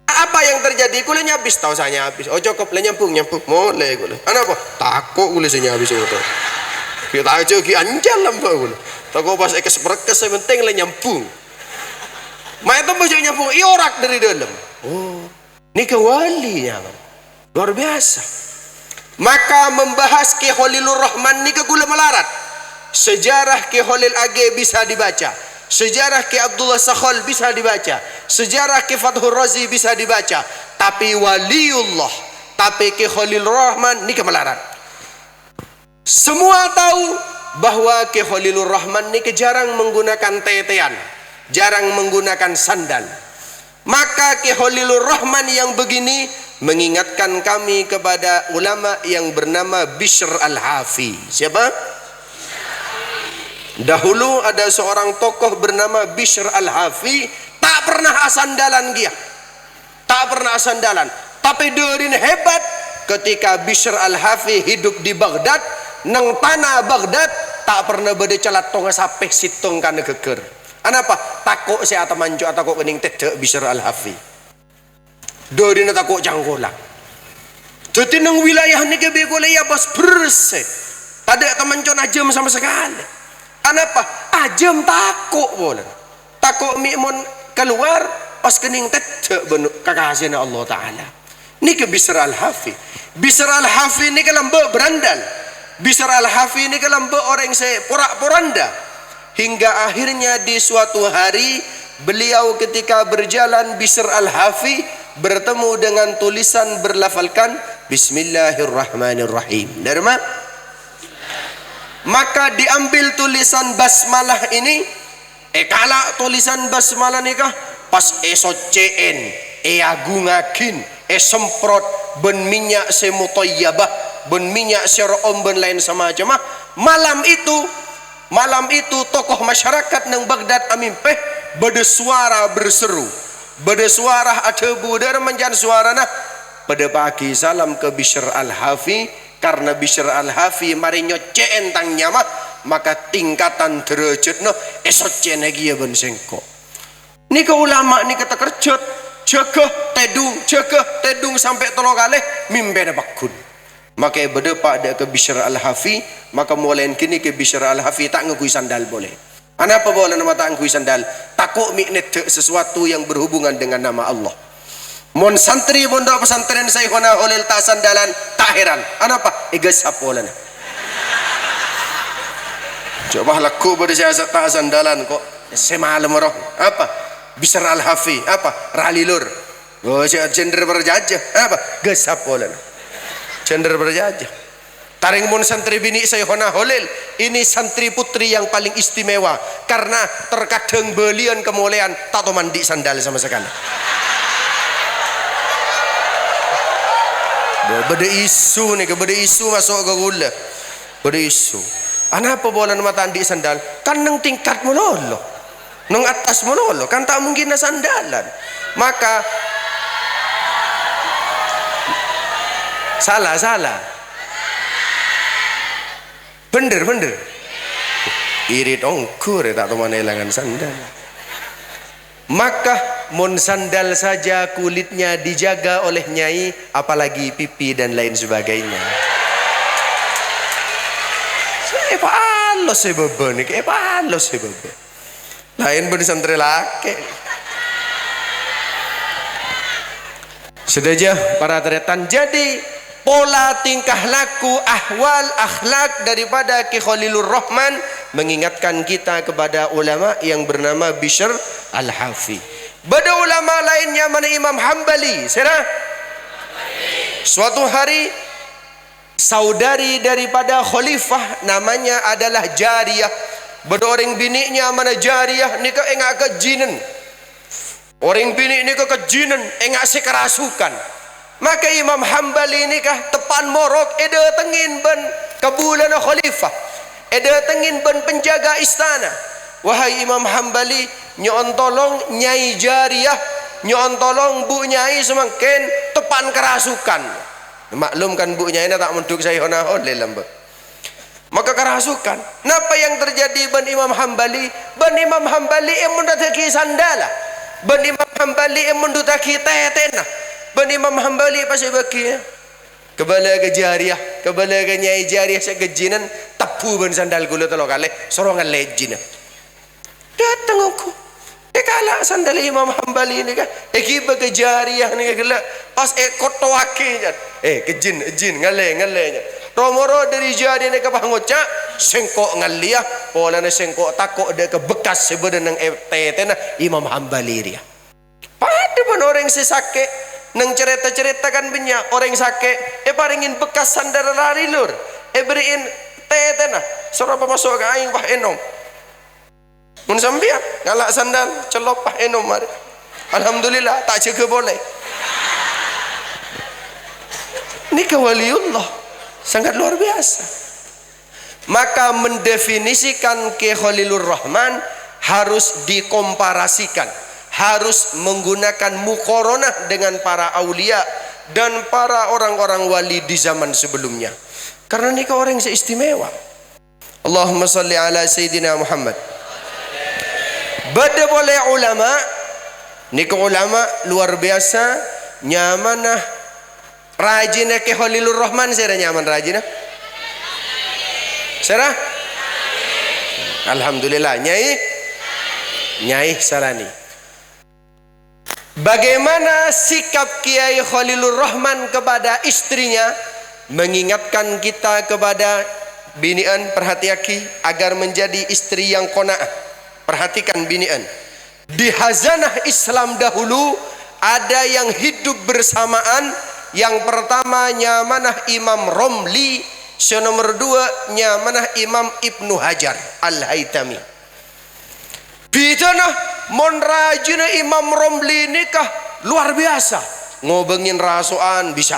Speaker 1: apa yang terjadi kula nyabis tahu saya habis oh cukup le nyambung mulai kula apa takut kula saya habis itu kita aja ki anjal lembah kula takut pas ekes penting le nyambung mai itu baju nyambung iorak dari dalam oh ini kewalinya luar biasa maka membahas ke Khalilur Rahman ni ke kula melarat sejarah ke Khalil Age bisa dibaca sejarah ke Abdullah Sakhal bisa dibaca sejarah ke Fathur Razi bisa dibaca tapi waliullah tapi ke Khalilur Rahman ni ke melarat semua tahu bahwa ke Khalilur Rahman ni ke jarang menggunakan tetean jarang menggunakan sandal maka ke Khalilur Rahman yang begini mengingatkan kami kepada ulama yang bernama Bishr Al-Hafi. Siapa? Dahulu ada seorang tokoh bernama Bishr Al-Hafi, tak pernah asandalan dia. Tak pernah asandalan. Tapi derin hebat ketika Bishr Al-Hafi hidup di Baghdad, nang tanah Baghdad tak pernah bade calat tonga sapeh situng kana geger. Anapa? Takut saya atau manjo atau takut kening tedek Bishr Al-Hafi. Derin takut janggola. Jadi nang wilayah ni ke wilayah bas bersih. Ada teman con ajem sama sekali. Anapa? Ajem takut boleh. Takut mikmon keluar pas kening tedek benu kekasihan Allah Taala. Ni ke Bishr Al-Hafi. Bishr Al-Hafi ni ke lembek berandal. Bishr Al-Hafi ni ke lembek orang saya porak-poranda. Hingga akhirnya di suatu hari beliau ketika berjalan Bishr Al-Hafi bertemu dengan tulisan berlafalkan Bismillahirrahmanirrahim. Dari mana? Maka diambil tulisan basmalah ini. Kala tulisan basmalah ni kah? Pas socen, agungakin, semprot ben minyak semutayyabah, ben minyak serom ben lain sama macam. Malam itu tokoh masyarakat nang Baghdad amimpeh bersuara berseru. Bada suara ada budar menjan suara nah pada pagi salam ke Bishr Al-Hafi karena Bishr Al-Hafi mari nyocen tang nyama maka tingkatan derajat no esocen lagi ya ben sengko ni ke ulama ni kata kerjot jaga tedung sampai tolong kali mimpi bakun maka bada pak ada ke Bishr Al-Hafi maka mulai kini ke Bishr Al-Hafi tak ngekui sandal boleh. Apa boleh nama tak ngekui sandal? Takut miknet sesuatu yang berhubungan dengan nama Allah. Mon santri pondok pesantren Syekhona Khalil tak sandalan tak heran. Apa? Egas apolan. Coba laku pada saya tak sandalan kok. Semalam roh. Apa? Bishr Al-Hafi. Apa? Ralilur. Oh, gender berjajah. Apa? Gas apolan. Gender berjajah. Taring mun santri bini Syekhona Khalil ini santri putri yang paling istimewa karena terkadang belian kemuliaan tak tahu mandi sandal sama sekali. Beda isu nih, beda isu masuk ke gula. Beda isu. Apa boleh nama tandi sandal? Kan nang tingkat mololo, nang atas mololo, kan tak mungkin sandalan. Maka salah. Bener irit ongkur tak tahu mana elangan sandal maka mon sandal saja kulitnya dijaga oleh nyai apalagi pipi dan lain sebagainya palos e bebe nih, kayak palos e bebe. Lain ben santri laki. Sudah para tretan. Jadi pola tingkah laku, ahwal, akhlak daripada Ki Khalilur Rahman mengingatkan kita kepada ulama yang bernama Bishr Al-Hafi. Bada ulama lainnya mana Imam Hambali. Suatu hari saudari daripada khalifah namanya adalah Jariyah. Bada orang biniknya mana Jariyah ni ke engak kejinen. Orang bini ni ke kejinen engak sekerasukan. Maka Imam Hambali ni kah tepan morok eda tengin ben kebulan khalifah. Eda tengin ben penjaga istana. Wahai Imam Hambali, nyon tolong Nyai Jariyah, nyon tolong Bu Nyai semakin tepan kerasukan. Maklum kan Bu Nyai tak menduk saya honahon lelam. Maka kerasukan. Napa yang terjadi ben Imam Hambali? Ben Imam Hambali yang mendataki sandala. Ben Imam Hambali yang mendutaki tetena. Ben Imam Hambali pasal bagi kebala ke Jariyah, kebala ke Nyai Jariyah sekejinan tapu ben sandal gula telo kali sorongan lejin. Datang aku. Kala sandal Imam Hambali ni kan. Kiba ke Jariyah ni kala pas koto waki kejin ngale nya. Romoro dari Jariyah ni kapah ngocak sengkok ngaliah pola na sengkok takok dia ke bekas sebenarnya nang tetena Imam Hambali dia. Pada pun orang sesake nang cerita-ceritakan banyak orang sakit paringin bekas sandal lari lur beriin tetena sorapa masuk ke aing pah enom mun sambian ngalak sandal celop pah enom mari alhamdulillah tak jaga boleh ni waliullah sangat luar biasa. Maka mendefinisikan Ki Khalilur Rahman harus dikomparasikan, harus menggunakan muqaranah dengan para aulia dan para orang-orang wali di zaman sebelumnya. Karena ini orang yang istimewa. Allahumma salli ala Sayyidina Muhammad. Bada boleh ulama, ni ulama luar biasa, nyamanah rajinah Ki Khalilur Rahman. Saya nyaman rajinah. Serah? Alhamdulillah. Nyai Sarani. Bagaimana sikap Kiai Khalilur Rahman kepada istrinya, mengingatkan kita kepada binian, perhatiaki agar menjadi istri yang qanaah. Perhatikan binian. Di hazanah Islam dahulu ada yang hidup bersamaan. Yang pertama nyamanah Imam Romli, nomor dua nyamanah Imam Ibnu Hajar Al-Haytami. Bidanah mon rajina Imam Romli nikah luar biasa. Ngobengin rasuan bisa,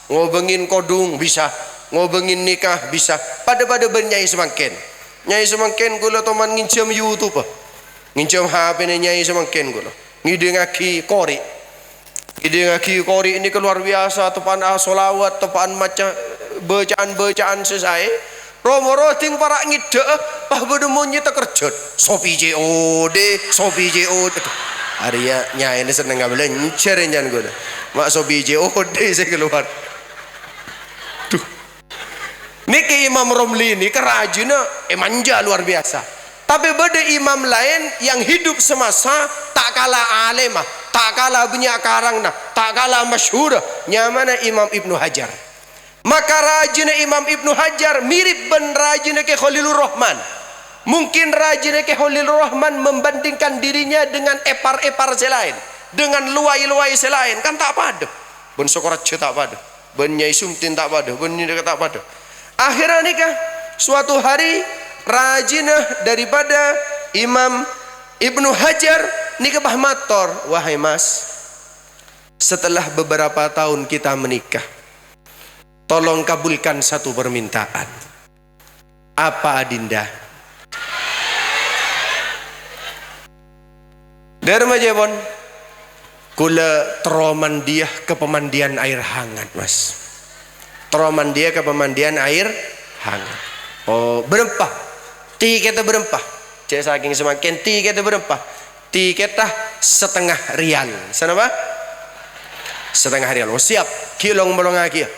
Speaker 1: ngobengin kodung bisa, ngobengin nikah bisa. Pada bernyai semakin. Nyai semakin gula toman ngincam YouTube, ngincam HP nyai semakin gula. Ngide ngaki kori, ngide ngaki kori ini luar biasa. Tepan solawat, tepan macam bacaan selesai. Romoro ting para ngide pah bedemunyi terkerjot Sopi JOD Arya nyai ini seneng ngambil ncer nyan gue mak Sopi JOD saya keluar tuh niki Imam Romli ini kerajina manja luar biasa. Tapi beda imam lain yang hidup semasa tak kalah alemah, tak kalah banyak karang nah, tak kalah masyhur nyamana Imam Ibnu Hajar. Maka rajinnya Imam Ibnu Hajar mirip ben rajinnya Ki Khalilur Rahman. Mungkin rajinnya Ki Khalilur Rahman membandingkan dirinya dengan epar-epar selain, dengan luai-luai selain, kan tak pada. Ben Sokoratje tak pada, ben Nyai Sumtin tak pada, ben Nyai tak pada. Akhirnya nikah suatu hari rajinah daripada Imam Ibnu Hajar nikah bah mator, wahai mas, setelah beberapa tahun kita menikah, tolong kabulkan satu permintaan. Apa adinda? Dharma Jebon, kula teroman dia ke pemandian air hangat mas. Teroman dia ke pemandian air hangat. Oh berempah, tiketnya berempah. Cek saking semakin tiketnya berempah. Tiketnya setengah rial. Sana apa? Setengah rial. Oh siap. Kilong bolong lagi ya.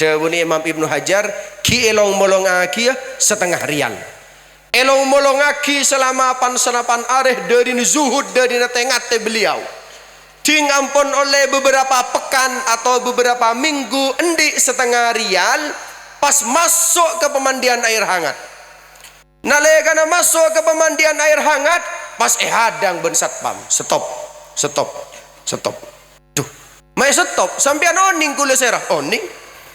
Speaker 1: Dawuni Imam Ibnu Hajar ki elong molong akia setengah rial. elong molongaki selama senapan areh dari zuhud dari tengate beliau. Ting ampun oleh beberapa pekan atau beberapa minggu endi setengah rial pas masuk ke pemandian air hangat. Nalekana masuk ke pemandian air hangat pas hadang ben satpam. Stop. Duh, mai stop sampean oning kula serah. Oning.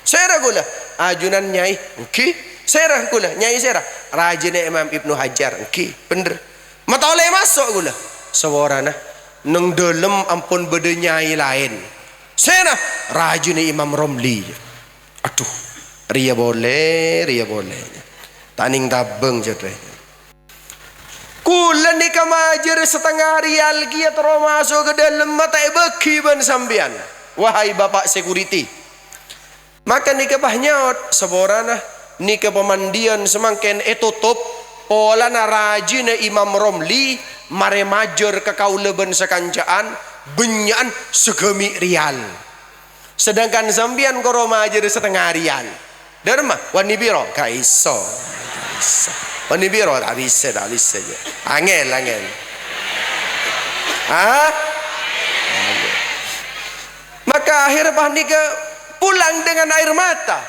Speaker 1: Serah kula. Ajunan nyai. Engki. Serah kula. Nyai serah. Rajine Imam Ibnu Hajar. Engki. Bener. Mata oleh masuk kula. Sawarana neng dalem ampun bede nyai lain. Serah rajine Imam Romli. Aduh. Ria boleh. Taning tabeng jadwe. Kula ni kamajer setengah rial kia terus masuk ke dalam mata beki ban sambian. Wahai bapak security. Maka ni kebahnyot seborana ni ke pemandian semangken tutup pola narajina Imam Romli mare major ke kaula ben sekancaan benyan segemi rial. Sedangkan sambian koro majer setengah rial. Derma wani biro kaiso. Wani biro tak bisa je. Angel. Maka akhir bahnika pulang dengan air mata.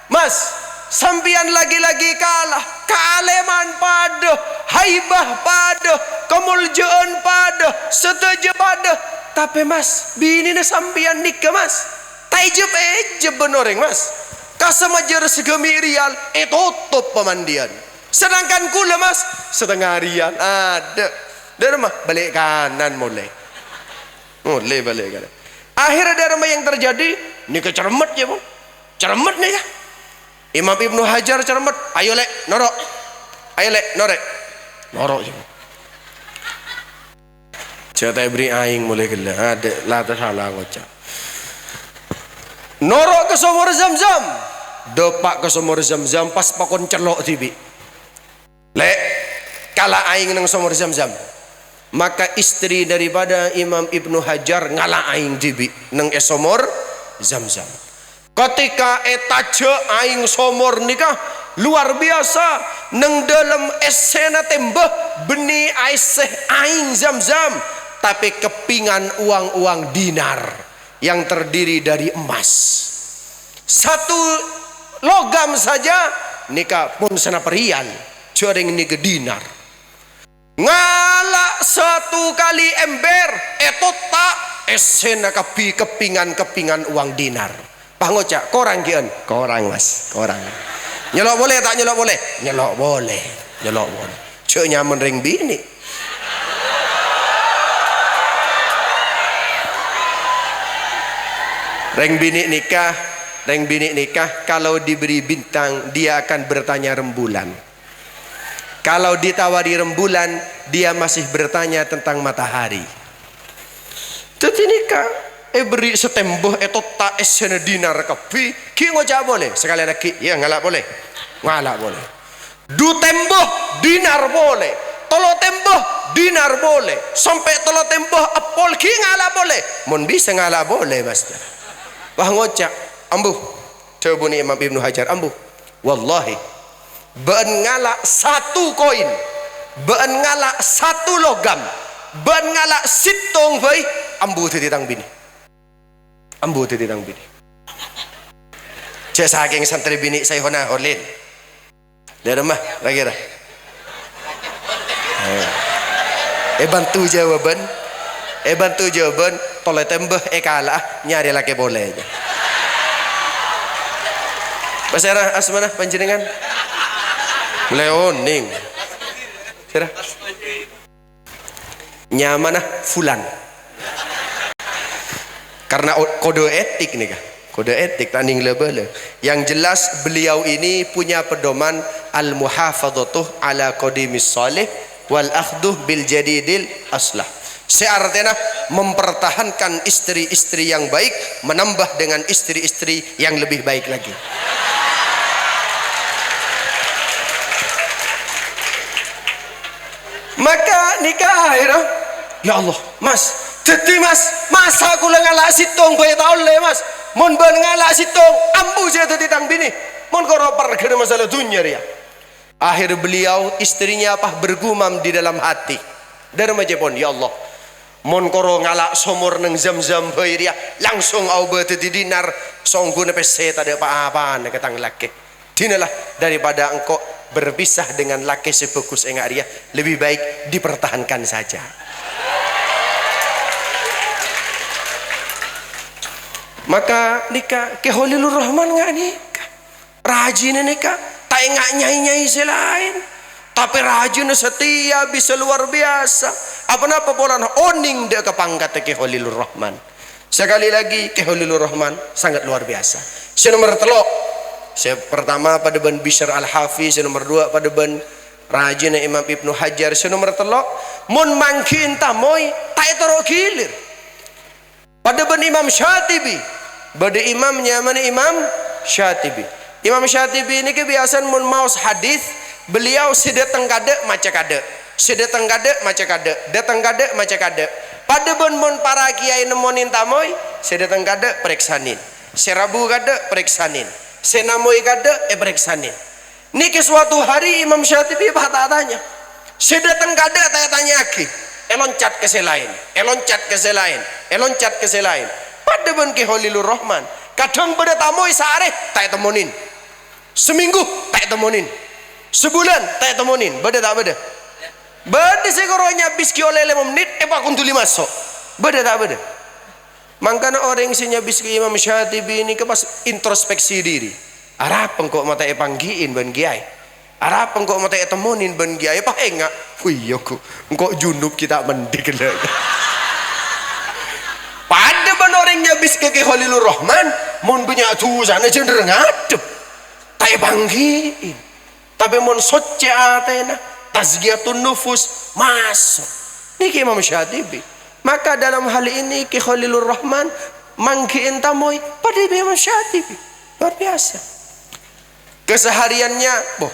Speaker 1: Mas, sambian lagi-lagi kalah. Kealeman pada, haibah pada, kemuljaan pada, setuju pada. Tapi mas, bini na sambian nikah mas. Taijeb benoreng mas. Kasamajar segemi rial tutup pemandian. Sedangkan kula mas setengah rial ada. Dari mah balik kanan mulai balik kanan. Akhirnya dari mah yang terjadi ni kecermet ya bu. Cermet nih ya. Imam Ibnu Hajar cermet. Ayo lek norok. Norok ya. Cerita beri aing mulai gila. Ada lata salah ngocak. Norok ke sumur Zam-Zam. Depak ke sumur Zam-Zam pas pakon celok tibi. Lek kala aing nang sumur Zam-Zam. Maka istri daripada Imam Ibnu Hajar ngalah aing tibi nang sumur Zam-Zam. Ketika etaje aing sumur nikah luar biasa nang dalam esena tembah beni aiseh aing Zam-Zam tapi kepingan uang-uang dinar yang terdiri dari emas. Satu logam saja nikah pun senaperian jaring nikah dinar. Ngalak satu kali ember tak esena kepingan uang dinar. Pangocak korang kian? Korang mas, korang. Nyelok boleh tak nyelok boleh? Nyelok boleh. Cuk nyaman ring bini. Reng bini nikah kalau diberi bintang dia akan bertanya rembulan. Kalau ditawari rembulan dia masih bertanya tentang matahari. Jadi nikah beri setemboh tak esena dinar kapi ki ngocak boleh sekali lagi ya ngalak boleh du temboh dinar boleh tolo temboh dinar boleh sampai tolo temboh apol ki ngalak boleh mun bisa ngalak boleh mas. Wah ngocak ambuh coba ni Imam Ibnu Hajar ambuh wallahi ben ngalak satu koin ben ngalak satu logam ben ngalak sitong bae ambuh titang bini cek saking santri bini saya hona olin dari rumah lagi dah bantu jawaban toleh tembeh kalah nyari laki boleh aja Basara asmana panjenengan leoning sira nyamanah fulan karena kode etik nih kah kode etik tanding lebele yang jelas beliau ini punya pedoman al-muhafadzatuh ala qadimis salih wal akhduh bil jadidil aslah. Seartinya mempertahankan istri-istri yang baik menambah dengan istri-istri yang lebih baik lagi. Maka nikah akhirnya ya Allah mas jadi mas masa aku ngalak sitong bayi tahun le mas mon ben ngalak sitong ambu saya tadi tang bini mon koro pergi masalah dunia ya Akhir beliau istrinya apa bergumam di dalam hati. Dari macam ya Allah, mon koro ngalak somor neng zam-zam bayria langsung au beteti dinar songgu nepe set ada apa-apaan ketang laki. Dinalah daripada engkau berpisah dengan laki sebagus enggak dia, lebih baik dipertahankan saja. Maka nikah ke Khalilur Rahman nggak nikah, rajin nikah, tak enggak nyai-nyai selain, tapi rajin setia bisa luar biasa. Apa pola oning dia ke pangkat ke Khalilur Rahman. Sekali lagi ke Khalilur Rahman sangat luar biasa. Saya nomor telok, saya pertama pada ben Bishr Al-Hafiz, saya nomor dua pada ben rajin Imam Ibnu Hajar, saya nomor telok mun mangkin tamoy tak etoro gilir. Pada ben Imam Syatibi, pada imamnya mana Imam Syatibi. Imam Syatibi ini kebiasaan mun maus hadis, beliau sedatang kade maca kade, sedatang kade maca kade, datang kade maca kade. Pada ben mun para kiai nemonin tamoy, sedatang kade periksanin, serabu kade periksanin, senamoy kade periksanin. Niki suatu hari Imam Syatibi tanya, sedatang kade tanya aki. Eloncat ke selain, eloncat ke selain, eloncat ke selain. Pada ben ke Khalilur Rahman, kadang pada tamu sehari tak temunin, seminggu tak temunin, sebulan tak temunin, beda tak beda. Beda sekoronya biski oleh 5 menit, pak kuntuli masuk, beda tak beda. Makanya orang isinya biski Imam Syatibi ini ke pas introspeksi diri. Arap engkau mata panggiin ben kiai. Arap engkau mata temunin ben kiai apa enggak? Wih aku engkau junub kita mendik lah. Pada ben orangnya bis ke Khalilur Rahman mun punya tu sana cenderung ngadep. Tai banggiin. Tapi mun socce atena tazkiyatun nufus masuk. Niki Imam Syatibi. Maka dalam hal ini ke Khalilur Rahman manggiin tamoy pada Imam Syatibi. Luar biasa. Kesehariannya boh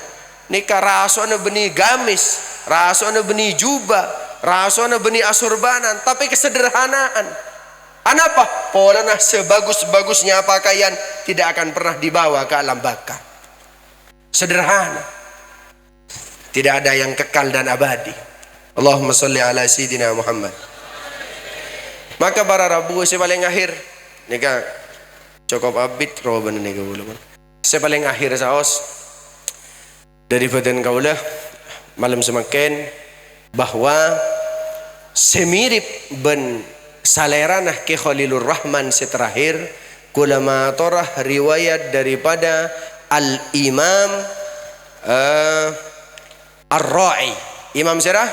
Speaker 1: nikah rasona beni gamis, rasona beni jubah, rasona beni asurbanan, tapi kesederhanaan. Anapa? Polana sebagus-bagusnya pakaian tidak akan pernah dibawa ke alam baka. Sederhana. Tidak ada yang kekal dan abadi. Allahumma sholli ala sayyidina Muhammad. Maka para rabu saya paling akhir nikah cukup abid roban nikah ulama. Saya paling akhir saos dari badan kaulah malam semakin bahwa semirip ben salerana ke Khalilur Rahman seterakhir kulama torah riwayat daripada Al-Imam Ar-Ra'i. Imam sirah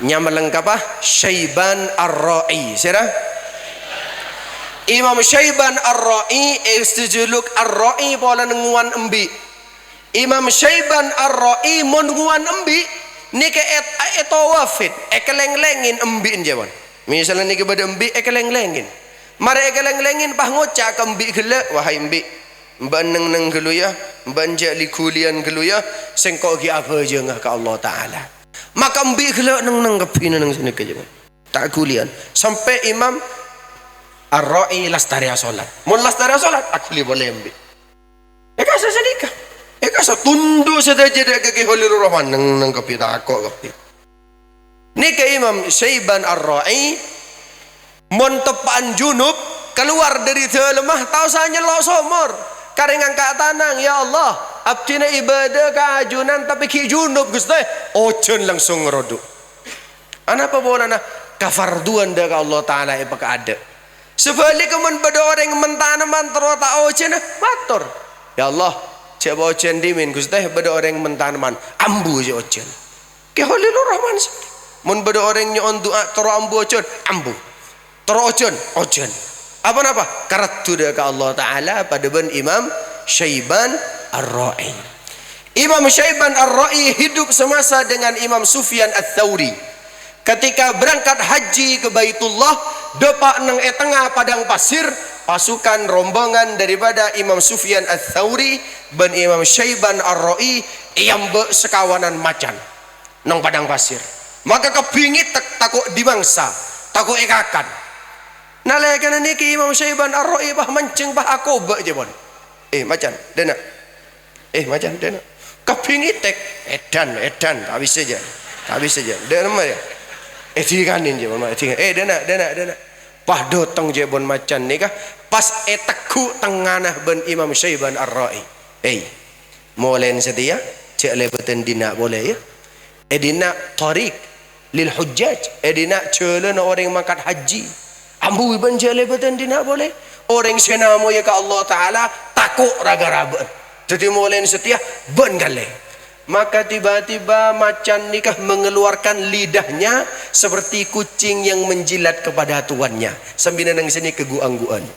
Speaker 1: nyama lengkap Syaiban Ar-Ra'i sirah Imam Syaiban Ar-Ra'i istijuluk Ar-Ra'i pola nenguan embi. Imam Syaiban Ar-Ra'i monguan embi nike eto wafid ekeleng-lengin embi jawan. Misalnya nike pada embi ekeleng-lengin. Mari ekeleng-lengin pah ngocak embi gele wahai embi. Mbak neng gelu ya, mbak jali kulian gelu ya, sengkok ki apa je ngah ke Allah Taala. Maka embi gele neng kepina neng sini ke jawan. Tak kulian sampai Imam Ar-Ra'i lastari salat. Mun lastari salat aku li boleh embi. Eka sedekah. Eka tundu saja ke Khalilur Rahman nang kapi takok kapi. Nika Imam Syaiban Ar-Ra'i mon tepaan junub keluar dari telemah tahu sanya lo somor karengan ka tanang ya Allah abdina ibadah kajunan tapi ki junub Gusti ojen langsung ngeroduk. Anapa bolana kafarduan dah Allah Taala ipak ada. Sebaliknya mon pada orang mentanaman terota ojen matur. Ya Allah cek ojen dimin Gusti pada orang mentanaman ambu je ojen. Ke Khalilur Rahman mun pada orang nyon doa tero ambu ojen ambu. Tero ojen. Apa karatu dia ke Allah Taala pada ben Imam Syaiban Ar-Ra'i. Imam Syaiban Ar-Ra'i hidup semasa dengan Imam Sufyan Ats-Tsauri. Ketika berangkat haji ke Baitullah, depak nang tengah padang pasir, pasukan rombongan daripada Imam Sufyan Ats-Tsauri ben Imam Syaiban Ar-Ra'i yang sekawanan macan nang padang pasir. Maka kepingit takut dimangsa, takut ekakan. Nalayakan niki Imam Syaiban Ar-Ra'i bah mancing bah akobak je bon. Macan dena. Macan dena. Kepingitek edan tak bisa aja. Dia nama dia. Dikanin je mama dana. Pah dotong je bon macan ni kah pas teku tengah ben Imam Syaiban Ar-Ra'i. Molen setia cek lebeten dina boleh ya. Dina tariq lil hujjaj. Dina cele orang makat haji. Ambu ben cek lebeten dina boleh. Orang senamo ya ka Allah Taala takut raga-raga. Jadi molen setia ben gale. Maka tiba-tiba macan nikah mengeluarkan lidahnya seperti kucing yang menjilat kepada tuannya. Sambil nang sini keguang-guan.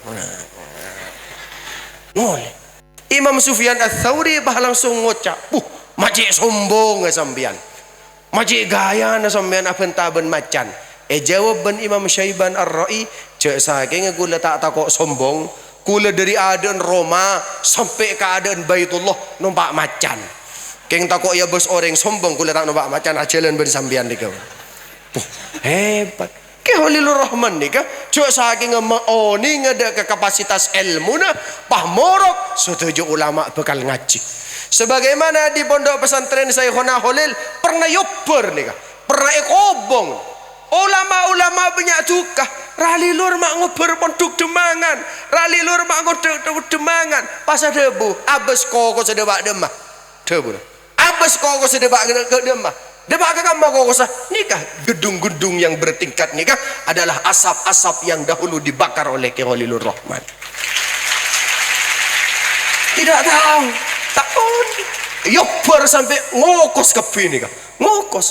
Speaker 1: Imam Sufyan Ats-Tsauri bah langsung ngocak, majik sombong sambian. Majik gaya na sambian apa taben macan. Jawab ben Imam Syaiban Ar-Ra'i, cek saking gula tak takok sombong, kula dari adan Roma sampai ke adan Baitullah numpak macan. Keng takok ya bos orang sombong kula tak nampak macan ajalan ben sambian nika. Hebat. Ke Holilur Rahman nika cuk saking oni ngada ke kapasitas ilmu na pahmorok setuju ulama bekal ngaji. Sebagaimana di pondok pesantren Syekhona Holil pernah yoper nika, pernah ekobong. Ulama-ulama banyak tukah. Rali lur mak ngober pondok Demangan. Rali lur mak ngober Demangan. Pasal debu, abes koko sedebak demah. Debu. Abas kau sedebak ke demah, debak ke kamar kau sah nikah. Gedung-gedung yang bertingkat nikah adalah asap-asap yang dahulu dibakar oleh Ki Holilur Rahman. Tidak tahu, takut. Yoper sampai ngokos kepi nikah, ngokos.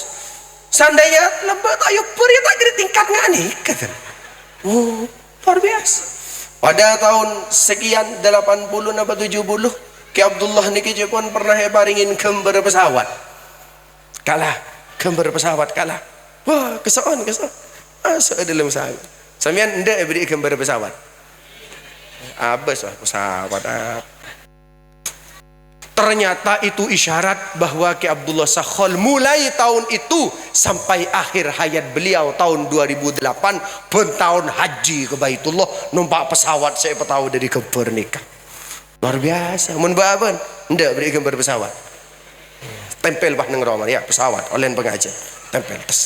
Speaker 1: Seandainya lembat yoper ya tak kira tingkat ngani kata. Luar biasa. Pada tahun sekian 80 apa 70 Ki Abdullah niki pun pernah baringin gambar pesawat. Kalah, gambar pesawat kalah. Wah, kesoan. Asa dalam sangat. Samian ndak beri gambar pesawat. Abas pesawat. Ternyata itu isyarat bahwa Ki Abdullah Sakhal mulai tahun itu sampai akhir hayat beliau tahun 2008 pun tahun haji ke Baitullah numpak pesawat saya tahu dari gambar nikah. Luar biasa. Mun baban ndak beri gambar pesawat. Tempel bah nang Roma ya pesawat oleh pengajar. Tempel tes.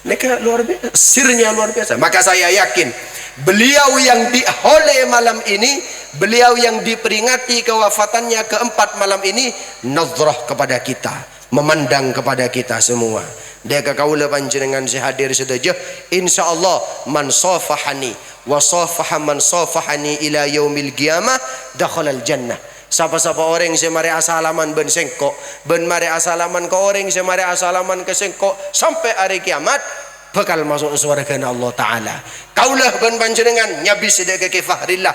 Speaker 1: Mereka luar biasa. Sirnya luar biasa. Maka saya yakin beliau yang dihole malam ini, beliau yang diperingati kewafatannya keempat malam ini, nazrah kepada kita, memandang kepada kita semua. Dia kaula panjenengan si hadir sedaja, insyaallah man safahani wa safaha man safahani ila yaumil qiyamah dakhalal jannah. Siapa-siapa orang yang mari asalaman ben sengkok, ben mari asalaman ke orang yang mari asalaman ke sengkok sampai hari kiamat bakal masuk surga Allah Taala. Kaulah ben panjenengan nyabis sedek ke Fahrillah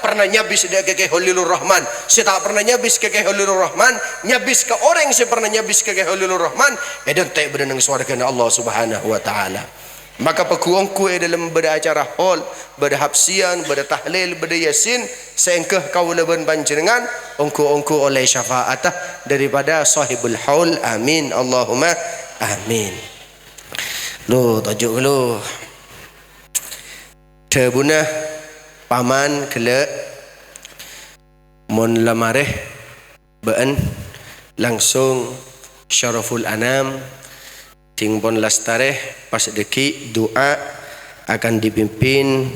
Speaker 1: pernah nyabis sedek ke Holilur Rahman. Saya tak pernah nyabis ke Holilur Rahman, nyabis ke orang yang pernah nyabis ke Holilur Rahman, dan tak berenang surga Allah Subhanahu wa taala. Maka peguangku dalam beracara hol, berhapsian, bertahlil, beryasin, seengkeh kau leben panjenengan, ongku oleh syafaatah daripada sahibul haul. Amin. Allahumma amin. Lu tajuk lu. Tebuna paman kelak mon lamareh ben langsung syaraful anam ting pon lastareh pas deki doa akan dipimpin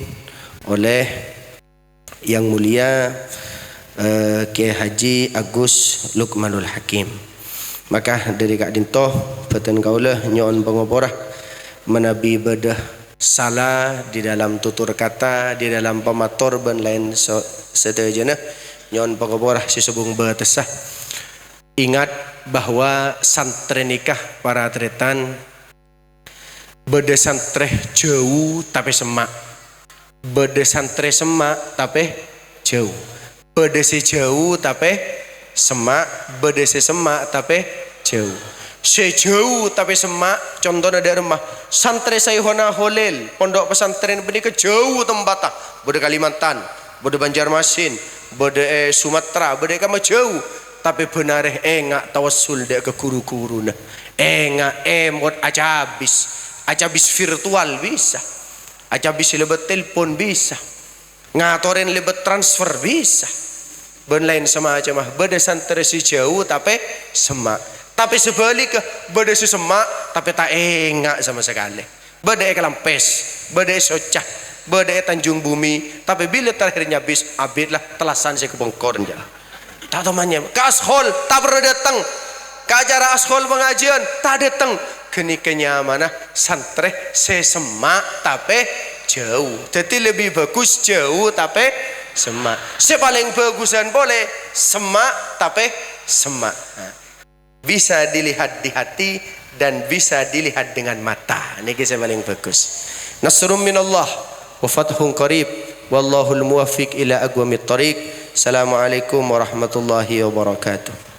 Speaker 1: oleh yang mulia Kiai Haji Agus Luqmanul Hakim. Maka dari Kak Dintoh beten kaulah nyon pengoporah menabi bedah salah di dalam tutur kata, di dalam pemator ben lain sedejana nyon pengoporah sisubung betesah. Ingat bahwa santri nikah para tretan beda santre jauh tapi semak, beda santre semak tapi jauh, beda si jauh tapi semak, beda si semak tapi jauh. Sejauh tapi semak contohnya dari rumah santri Syekhona Holil pondok pesantren benih ke jauh tempatnya, beda Kalimantan, beda Banjarmasin, beda Sumatera, beda kama jauh. Tapi benar enggak tawassul dek ke guru-guru nah. Enggak emot acabis virtual bisa. Acabis lebet telepon bisa. Ngatorin lebet transfer bisa. ben lain sama aja mah beda santri si jauh tapi semak, tapi sebaliknya beda si semak tapi tak enggak sama sekali, beda Kelampes, beda Socah, beda Tanjung Bumi, tapi bila terakhirnya bis abid lah telasan saya ke Bongkor aja tak temannya ke ashol tak pernah datang ke acara ashol pengajian tak datang kini kenyamanan santri sesemak tapi jauh, jadi lebih bagus jauh tapi semak. Sepaling bagusan boleh semak tapi semak. Bisa dilihat di hati dan bisa dilihat dengan mata. Ini kisah paling bagus. Nasrum minallah wa fathun qarib wallahul muwaffiq ila aqwamit thariq. Assalamualaikum warahmatullahi wabarakatuh.